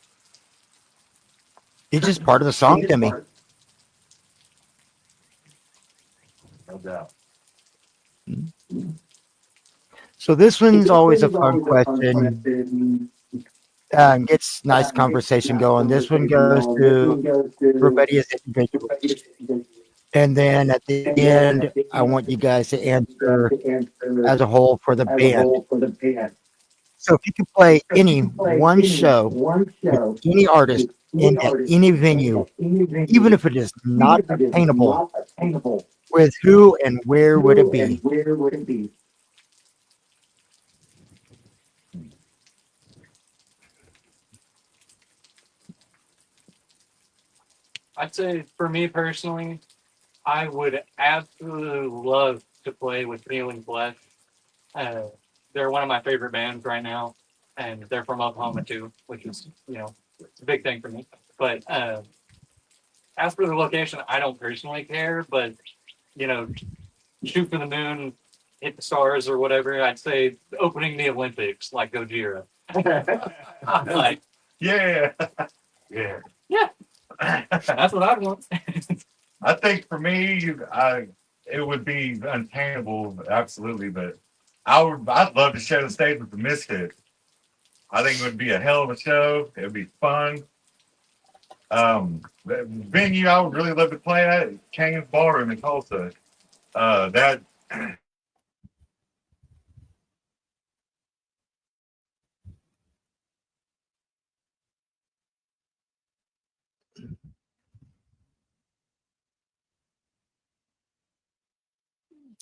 It's just part of the song to me. No doubt. So this one's always a fun question. Gets nice conversation going. This one goes to everybody as individuals. And then at the end, I want you guys to answer as a whole for the band. So if you could play any one show with any artist in at any venue, even if it is not obtainable, with who and where would it be? I'd say for me personally, I would absolutely love to play with Feeling Flesh. Uh, they're one of my favorite bands right now, and they're from Oklahoma too, which is it's a big thing for me. But as for the location, I don't personally care, but you know, shoot for the moon, hit the stars or whatever. I'd say opening the Olympics like Gojira. Like, Yeah. Yeah. yeah, that's what I want. I think for me, it would be untainable, absolutely. But I'd love to share the stage with the Misfits. I think it would be a hell of a show. It would be fun. The venue I would really love to play at Kane's Ballroom in Tulsa. That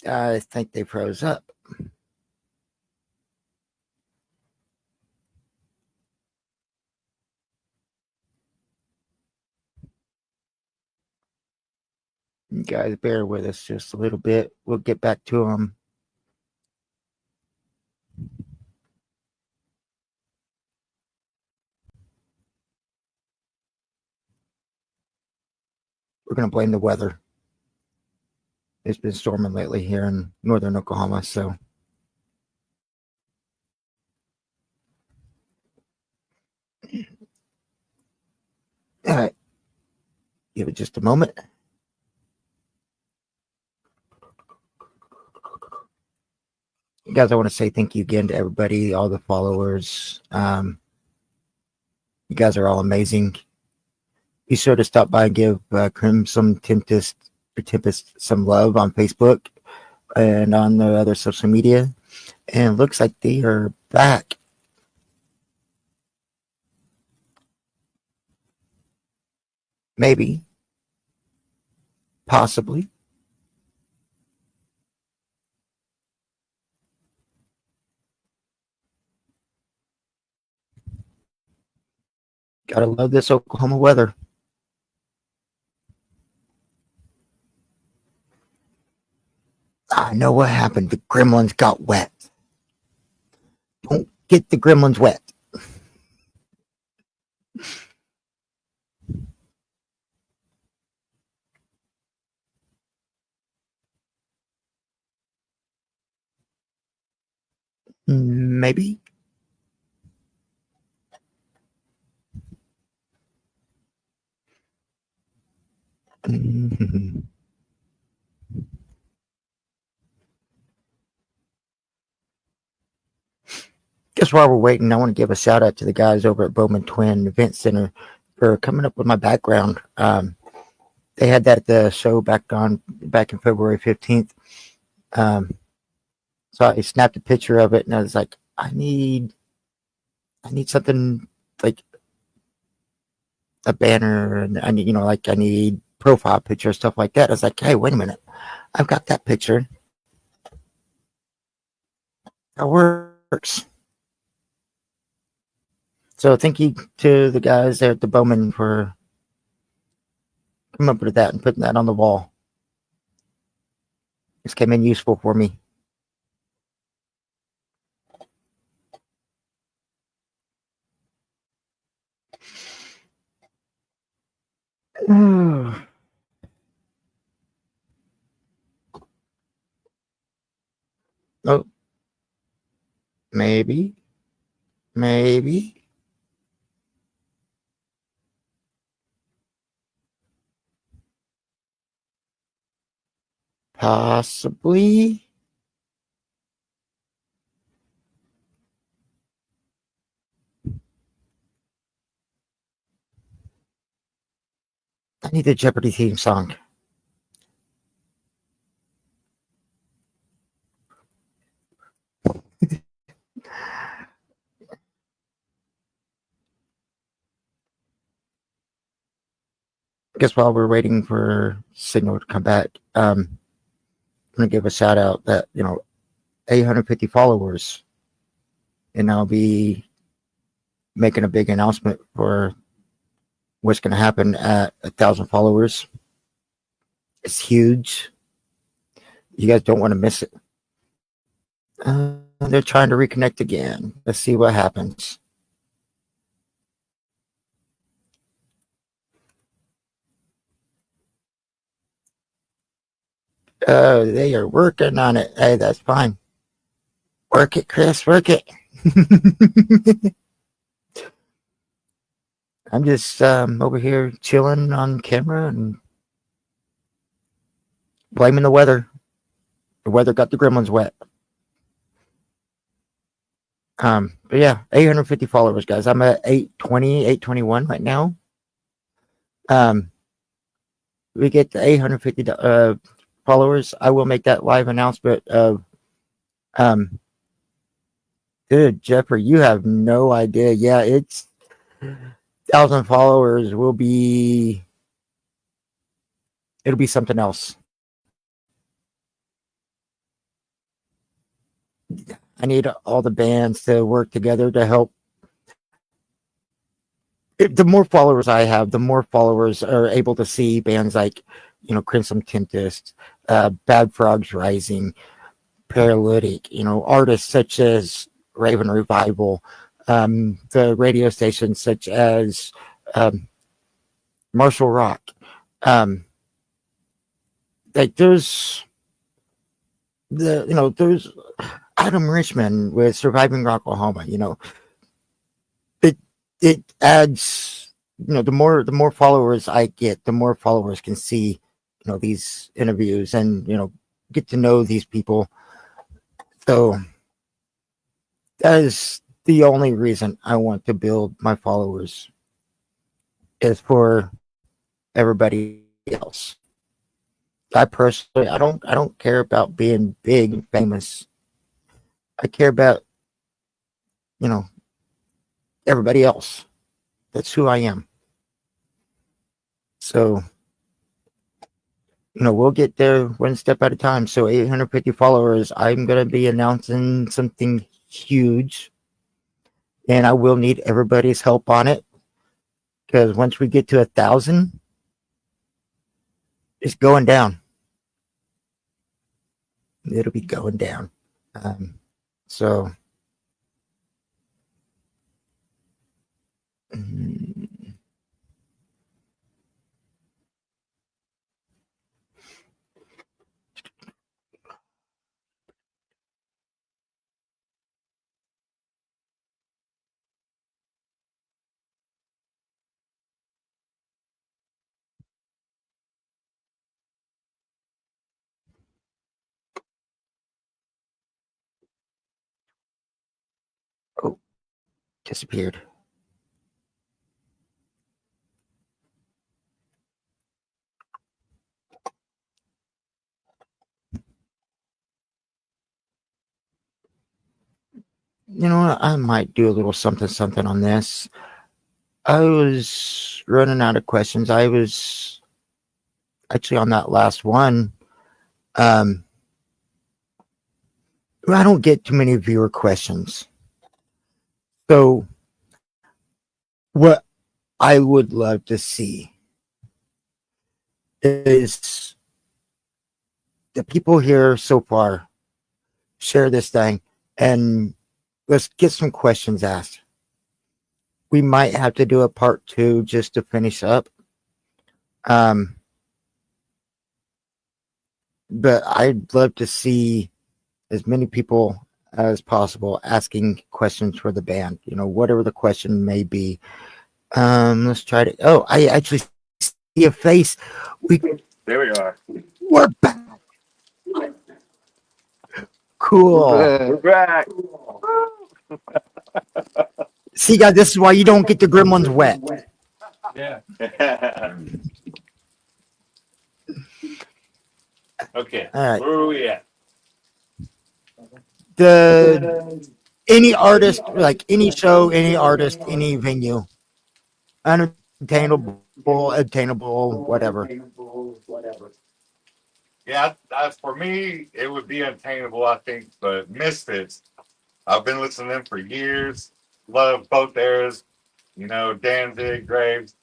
I think they froze up. You guys bear with us just a little bit. We'll get back to them. We're going to blame the weather. It's been storming lately here in northern Oklahoma, so. All right. Give it just a moment. Guys, I want to say thank you again to everybody, all the followers. You guys are all amazing. Be sure to stop by and give Crimson Tempest some love on Facebook and on the other social media. And it looks like they are back. Maybe. Possibly. Gotta love this Oklahoma weather. I know what happened. The gremlins got wet. Don't get the gremlins wet. Maybe. Just while we're waiting, I want to give a shout out to the guys over at Bowman Twin Event Center for coming up with my background. They had that at the show back in February 15th. So I snapped a picture of it and I was like, I need I need something like a banner, and I need, like I need profile picture, stuff like that. I was like, hey, wait a minute, I've got that picture. That works. So thank you to the guys there at the Bowman for coming up with that and putting that on the wall. This came in useful for me. Oh, maybe, maybe, possibly. I need the Jeopardy theme song. Guess while we're waiting for Signal to come back, I'm gonna give a shout out that 850 followers, and I'll be making a big announcement for what's gonna happen at 1,000 followers. It's huge. You guys don't want to miss it. They're trying to reconnect again. Let's see what happens. They are working on it. Hey, that's fine. Work it, Chris. Work it. I'm just over here chilling on camera and blaming the weather. The weather got the gremlins wet. But yeah, 850 followers, guys. I'm at 820, 821 right now. Um, we get to 850 followers. I will make that live announcement of um. Dude, Jeffrey, you have no idea. Yeah, it's 1,000 followers will be. It'll be something else. I need all the bands to work together to help. The more followers I have, the more followers are able to see bands like, Crimson Tempest, Bad Frogs Rising, Paralytic, artists such as Raven Revival, the radio stations such as Marshall Rock. Um, like there's Adam Richmond with Surviving Rocklahoma. It it adds. The more followers I get, the more followers can see, these interviews and get to know these people. So that is the only reason I want to build my followers is for everybody else. I personally, I don't care about being big and famous. I care about you know everybody else. That's who I am. So we'll get there one step at a time. So 850 followers. I'm gonna be announcing something huge, and I will need everybody's help on it because once we get to 1,000, it's going down. It'll be going down. So mm, oh, disappeared. you know what? I might do a little something something on this. I was running out of questions. I was actually on that last one. Um, I don't get too many viewer questions. So, what I would love to see is the people here so far share this thing and let's get some questions asked. We might have to do a part two just to finish up. Um, but I'd love to see as many people as possible asking questions for the band, you know, whatever the question may be. Let's try to. Oh, I actually see a face. There we are. We're back. Cool. We're back. See, guys, this is why you don't get the gremlins wet. Yeah. Okay. All right. Where are we at? The any artist, like any show, any artist, any venue, unattainable, obtainable, whatever. Yeah, for me, it would be unattainable, I think. But Misfits, I've been listening to them for years. Love both eras. You know, Danzig, Graves.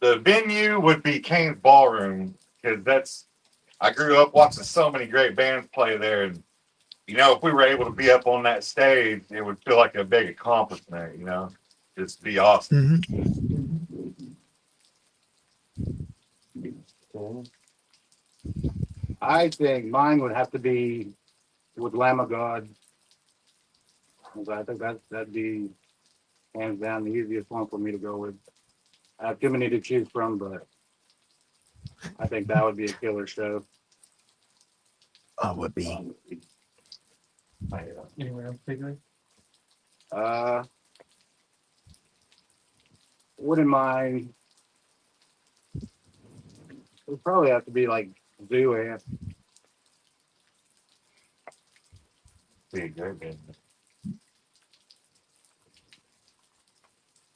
The venue would be Kane's Ballroom because I grew up watching so many great bands play there, and you know, if we were able to be up on that stage, it would feel like a big accomplishment. You know, just be awesome. I think mine would have to be with Lamb of God. I think that'd be hands down the easiest one for me to go with. I have too many to choose from, but I think that would be a killer show. Oh, would be. Anywhere in particular? Uh, wouldn't mind. It would probably have to be like Zoo Amp. Be a great band.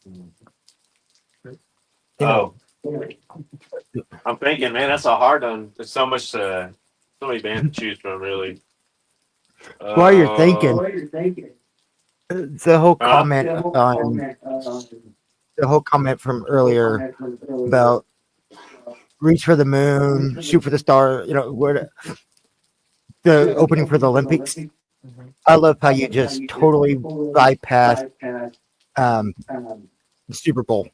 You know, I'm thinking, man, that's a hard one. There's so much, so many bands to choose from, really. while you're thinking, the whole Huh? comment on the whole comment from earlier about reach for the moon, shoot for the star. You know, what the opening for the Olympics. I love how you just totally bypassed um, the Super Bowl.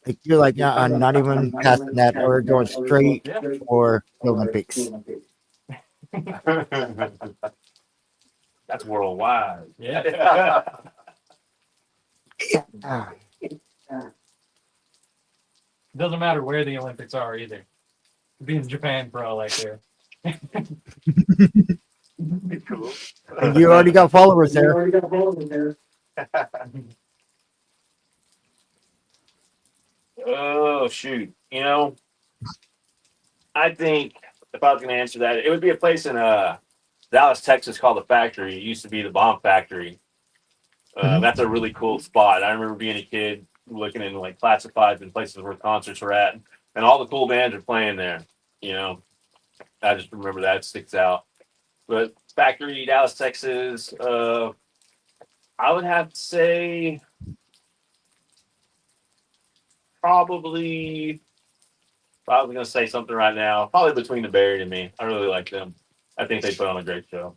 Like, you're like, I'm not even passing that. We're going straight Yeah. for the Olympics. That's worldwide. Yeah. Ah, Doesn't matter where the Olympics are either. Could be in Japan for all I care. Cool. and you already got followers there. Oh shoot! You know, I think if I was going to answer that, it would be a place in Dallas, Texas called the Factory. It used to be the Bomb Factory. Mhm. That's a really cool spot. I remember being a kid looking in like classifieds and places where concerts were at, and all the cool bands are playing there. You know, I just remember that sticks out. But Factory, Dallas, Texas. I would have to say probably. If I was going to say something right now, probably Between the Buried and Me. I really like them. I think they put on a great show.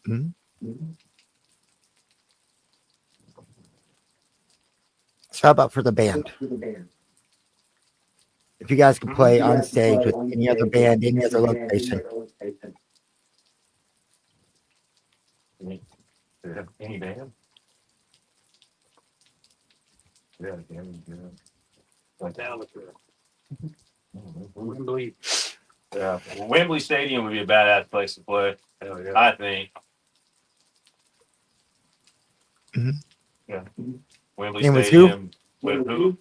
Mhm. So how about for the band? If you guys could play on stage with any other band, any other location, Any band? Yeah, yeah. Like down with the Wembley. Yeah. Wembley Stadium would be a badass place to play. Hell yeah. I think. Mhm. Yeah. Wembley And with who? Stadium. With who?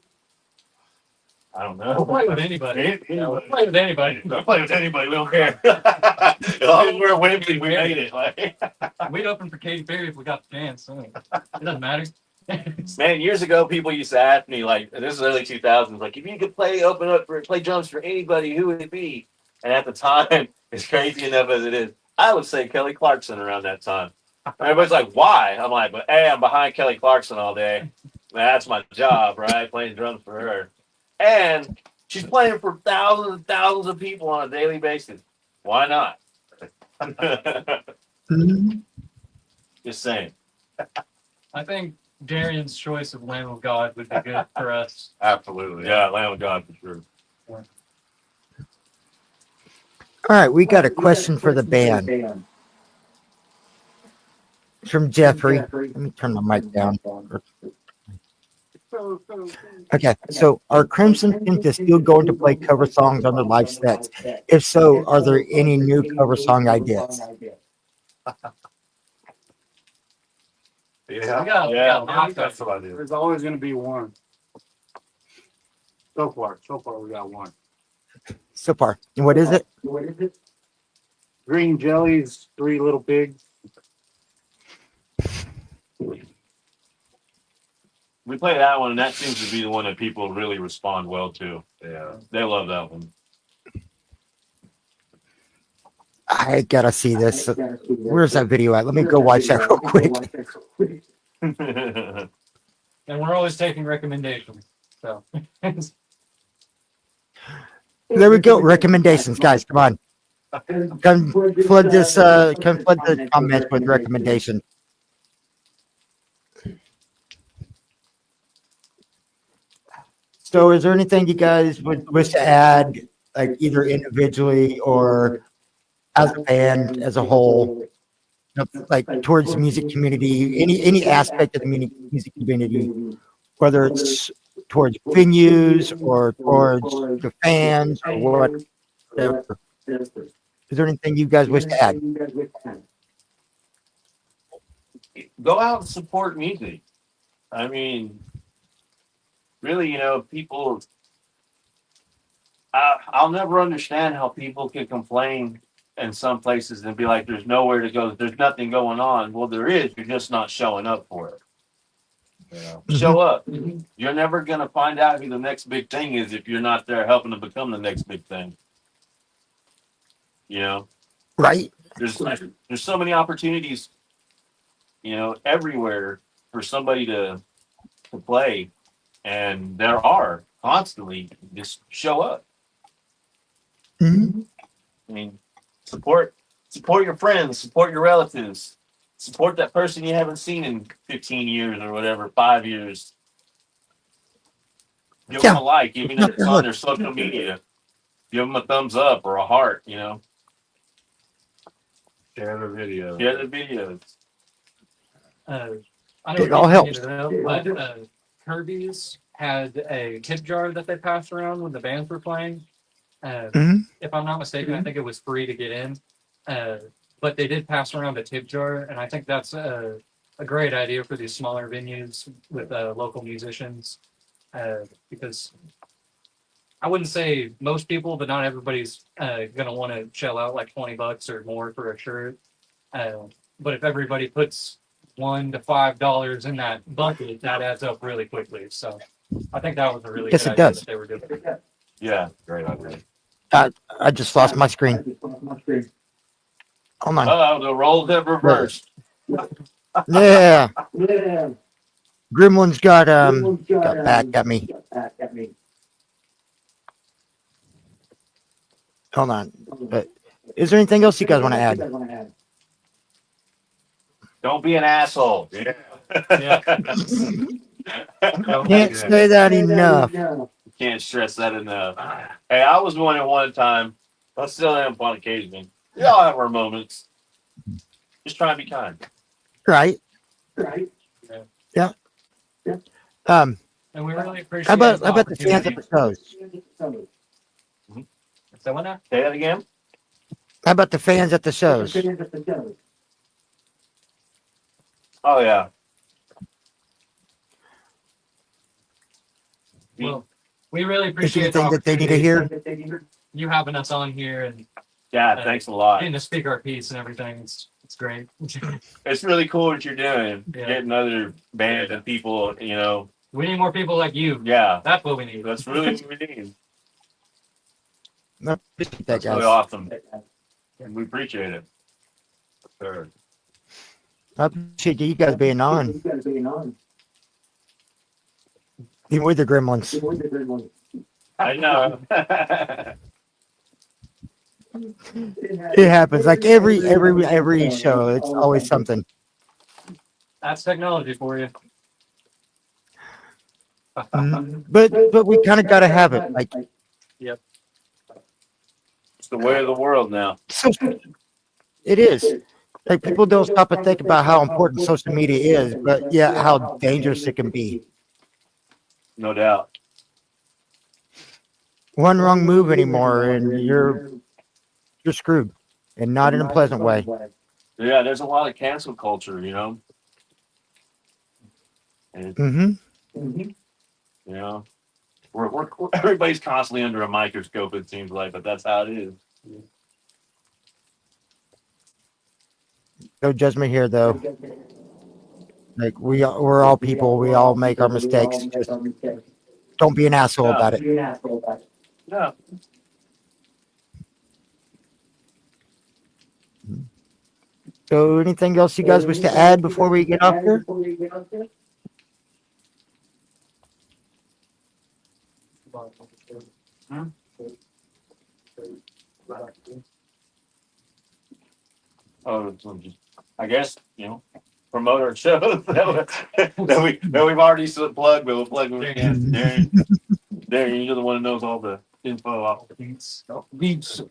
I don't We'll know. play with anybody. We'll play with anybody. We'll play with anybody. We don't care. As long as we're at Wembley, we made it. Like, We'd open for Katy Perry if we got the chance. So it doesn't matter. man, years ago, people used to ask me, like, this is early 2000s, like, if you could play drums for anybody, who would it be? And at the time, as crazy enough as it is, I would say Kelly Clarkson around that time. Everybody's like, why? I'm like, but hey, I'm behind Kelly Clarkson all day. That's my job, right? Playing drums for her. And she's playing for thousands and thousands of people on a daily basis. Why not? Mhm. Just saying. I think Darian's choice of Lamb of God would be good for us. Absolutely. Yeah, Lamb of God for sure. All right, we got a question for the band. It's from Jeffrey. Let me turn the mic down. Okay, so are Crimson Tempest still going to play cover songs on their live sets? If so, are there any new cover song ideas? Yeah. We got Yeah, lots That's of what I do. There's always going to be one. So far we got one. So far, and what is it? Green jellies, three little pigs. we play that one, and that seems to be the one that people really respond well to. Yeah. They love that one. I gotta see this. Where's that video at? Let me go watch that real quick. and we're always taking recommendations. So There we go. Recommendations, guys. Come on. Come flood this. Come flood the comments with recommendations. So, is there anything you guys would wish to add, like either individually or as a band as a whole, like towards the music community, any aspect of the music community, whether it's towards venues or towards the fans or whatever? Is there anything you guys wish to add? Go out and support music. I mean, really, people. I'll never understand how people can complain in some places and be like, "There's nowhere to go. There's nothing going on." Well, there is. You're just not showing up for it. Show up. You're never gonna find out who the next big thing is if you're not there helping to become the next big thing. Right? There's so many opportunities, everywhere for somebody to play, and there are constantly. Just show up. Mhm. I mean, support your friends, support your relatives, support that person you haven't seen in 15 years or whatever, 5 years. Give them Yeah. a like, even if it's on their social media. Give them a thumbs up or a heart. Share the video. Share the videos. I know It all helps. but Kirby's had a tip jar that they passed around when the bands were playing. Mhm. If I'm not mistaken, I think it was free to get in. But they did pass around a tip jar, and I think that's a great idea for these smaller venues with local musicians. Because I wouldn't say most people, but not everybody's gonna want to shell out like $20 or more for a shirt. But if everybody puts $1 to $5 in that bucket, that adds up really quickly. So I think that was a really Yes, good it idea does. that they were doing. Yeah, great idea. I just lost my screen. Hold on. The roles have reversed. Yeah. Gremlins got back at me. Hold on. But is there anything else you guys want to add? Don't be an asshole. Yeah. Yeah. Can't say that enough. Can't stress that enough. Hey, I was one at one time. I still am on occasion. We all have our moments. Just try and be kind. Right? Yeah. And we really appreciate How about the fans at opportunity. the shows? So what now? Say that again. How about the fans at the shows? Oh yeah. Well, We really If appreciate the anything that they need to opportunity hear, you having us on here and Yeah, thanks a lot. getting to speak our piece and everything. It's great. It's really cool what you're doing. Yeah. Getting other bands and people, you know. We need more people like you. Yeah, That's what we need. that's really what we need. I appreciate that, That's really guys. awesome. And we appreciate it. Sure. I appreciate you guys being on. Even with the gremlins. I know. It happens. Like every show, it's always something. That's technology for you. But we kind of got to have it. Like It's the way of the world now. social, it is. Like people don't stop and think about how important social media is, but yeah, how dangerous it can be. No doubt. One wrong move anymore, and you're screwed, and not in a pleasant way. Yeah, there's a lot of cancel culture, you know. And Mm-hmm. you know, we're everybody's constantly under a microscope. It seems like, but that's how it is. No judgment here, though. Like we're all people. We all make our mistakes. Just don't be an asshole about it. Yeah. So, anything else you guys wish to add before we get off here? Oh, so just, I guess, you know, promote our shows that we've already plugged, but we'll plug them again. Darren, you're the one who knows all the info off. Beats.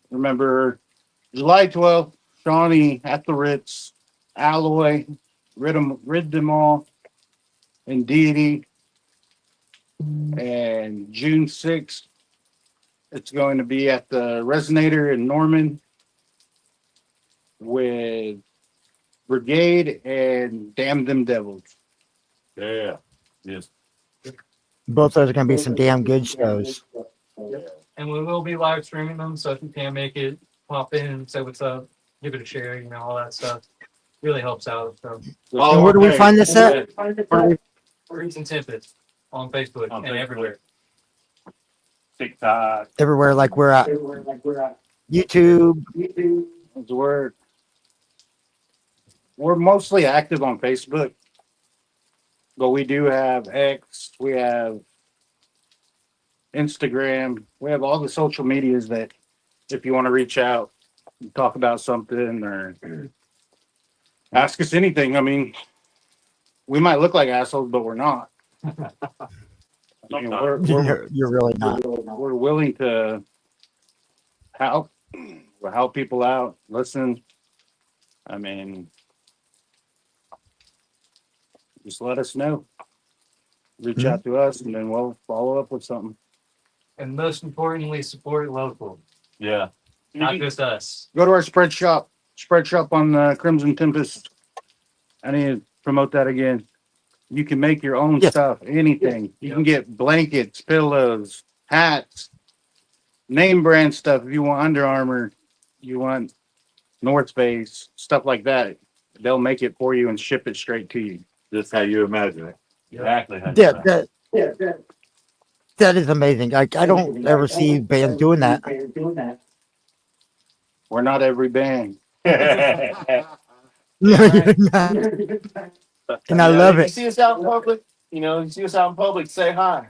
Remember July 12th, Shawnee at the Ritz, Alloy, Rid Them All, and Deity. And June 6th, it's going to be at the Resonator in Norman with Brigade and Damn Them Devils. Yeah. Yes. Both those are going to be some damn good shows. And we will be live streaming them, so if you can make it, pop in and say what's up, give it a share, you know, all that stuff. Really helps out. So And where do we find this at? Crimson Tempest on Facebook On and Facebook. everywhere. TikTok. Everywhere, like we're at YouTube. We're mostly active on Facebook, but we do have X, we have Instagram, we have all the social medias that if you want to reach out, talk about something or ask us anything. I mean, we might look like assholes, but we're not. You know, You're really not. we're willing to help people out, listen. I mean, just let us know. Reach out to us, and then we'll follow up with something. And most importantly, support local, Yeah. not just us. Go to our spread shop on Crimson Tempest. I need to promote that again. You can make your own Yes. stuff, anything. You can get blankets, pillows, hats, name brand stuff. If you want Under Armour, you want North Face, stuff like that. They'll make it for you and ship it straight to you. Just how you imagine it. Exactly. How you Yeah, imagine that is amazing. Like I don't ever see bands doing that. We're not every band. it. No, you're not. And I love If you it. see us out in public, you see us out in public, say hi.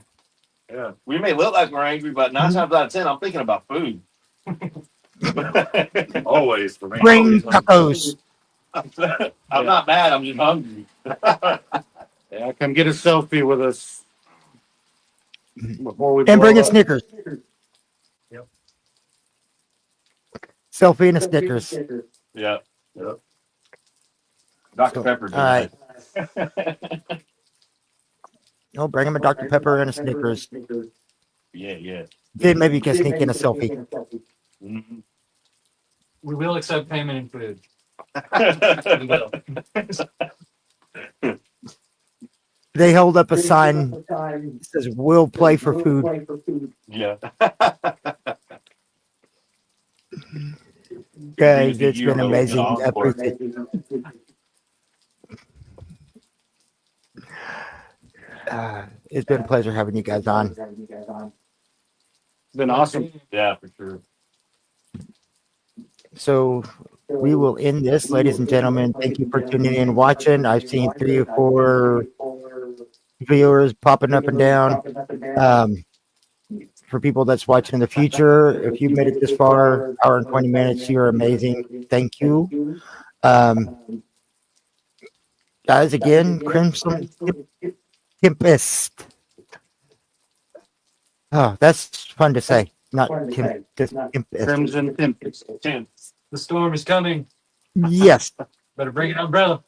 Yeah. We may look like we're angry, but 9 times out of 10, I'm thinking about food. Always for me. Bring tacos. I'm not mad. I'm just hungry. Yeah, come get a selfie with us before we And bring blow a up. Snickers. Yep. Selfie and a Snickers. Yeah. Yep. Dr. So, Pepper. all right. Oh, bring him a Dr. Pepper and a Snickers. Yeah. Then maybe you can sneak in a selfie. Mhm. We will accept payment in food. We will. They held up a sign that says, "We'll play for food." Yeah. Guys, it's been amazing. I appreciate it's been a pleasure having you guys on. It's been awesome. Yeah, for sure. So we will end this, ladies and gentlemen. Thank you for tuning in and watching. I've seen 3 or 4 viewers popping up and down. For people that's watching in the future, if you made it this far, hour and 20 minutes, you're amazing. Thank you. Guys, again, Crimson Tempest. Oh, that's fun to say. Not Tempest. Crimson Tempest. The storm is coming. Yes. Better bring an umbrella.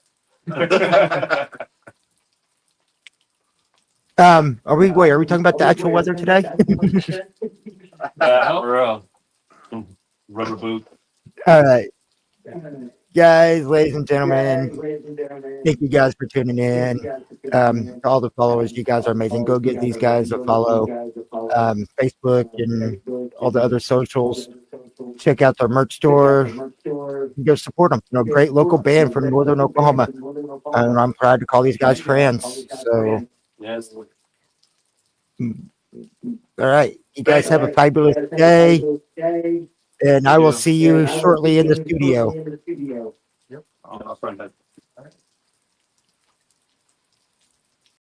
Are we talking about the actual weather today? We're rubber boot. All right. Guys, ladies and gentlemen, thank you guys for tuning in. To all the followers, you guys are amazing. Go get these guys a follow. Facebook and all the other socials. Check out their merch store. Go support them. Great local band from Northern Oklahoma. And I'm proud to call these guys friends. So, Yes. all right. You guys have a fabulous day. And I will see you shortly in the studio. Yep. I'll find that.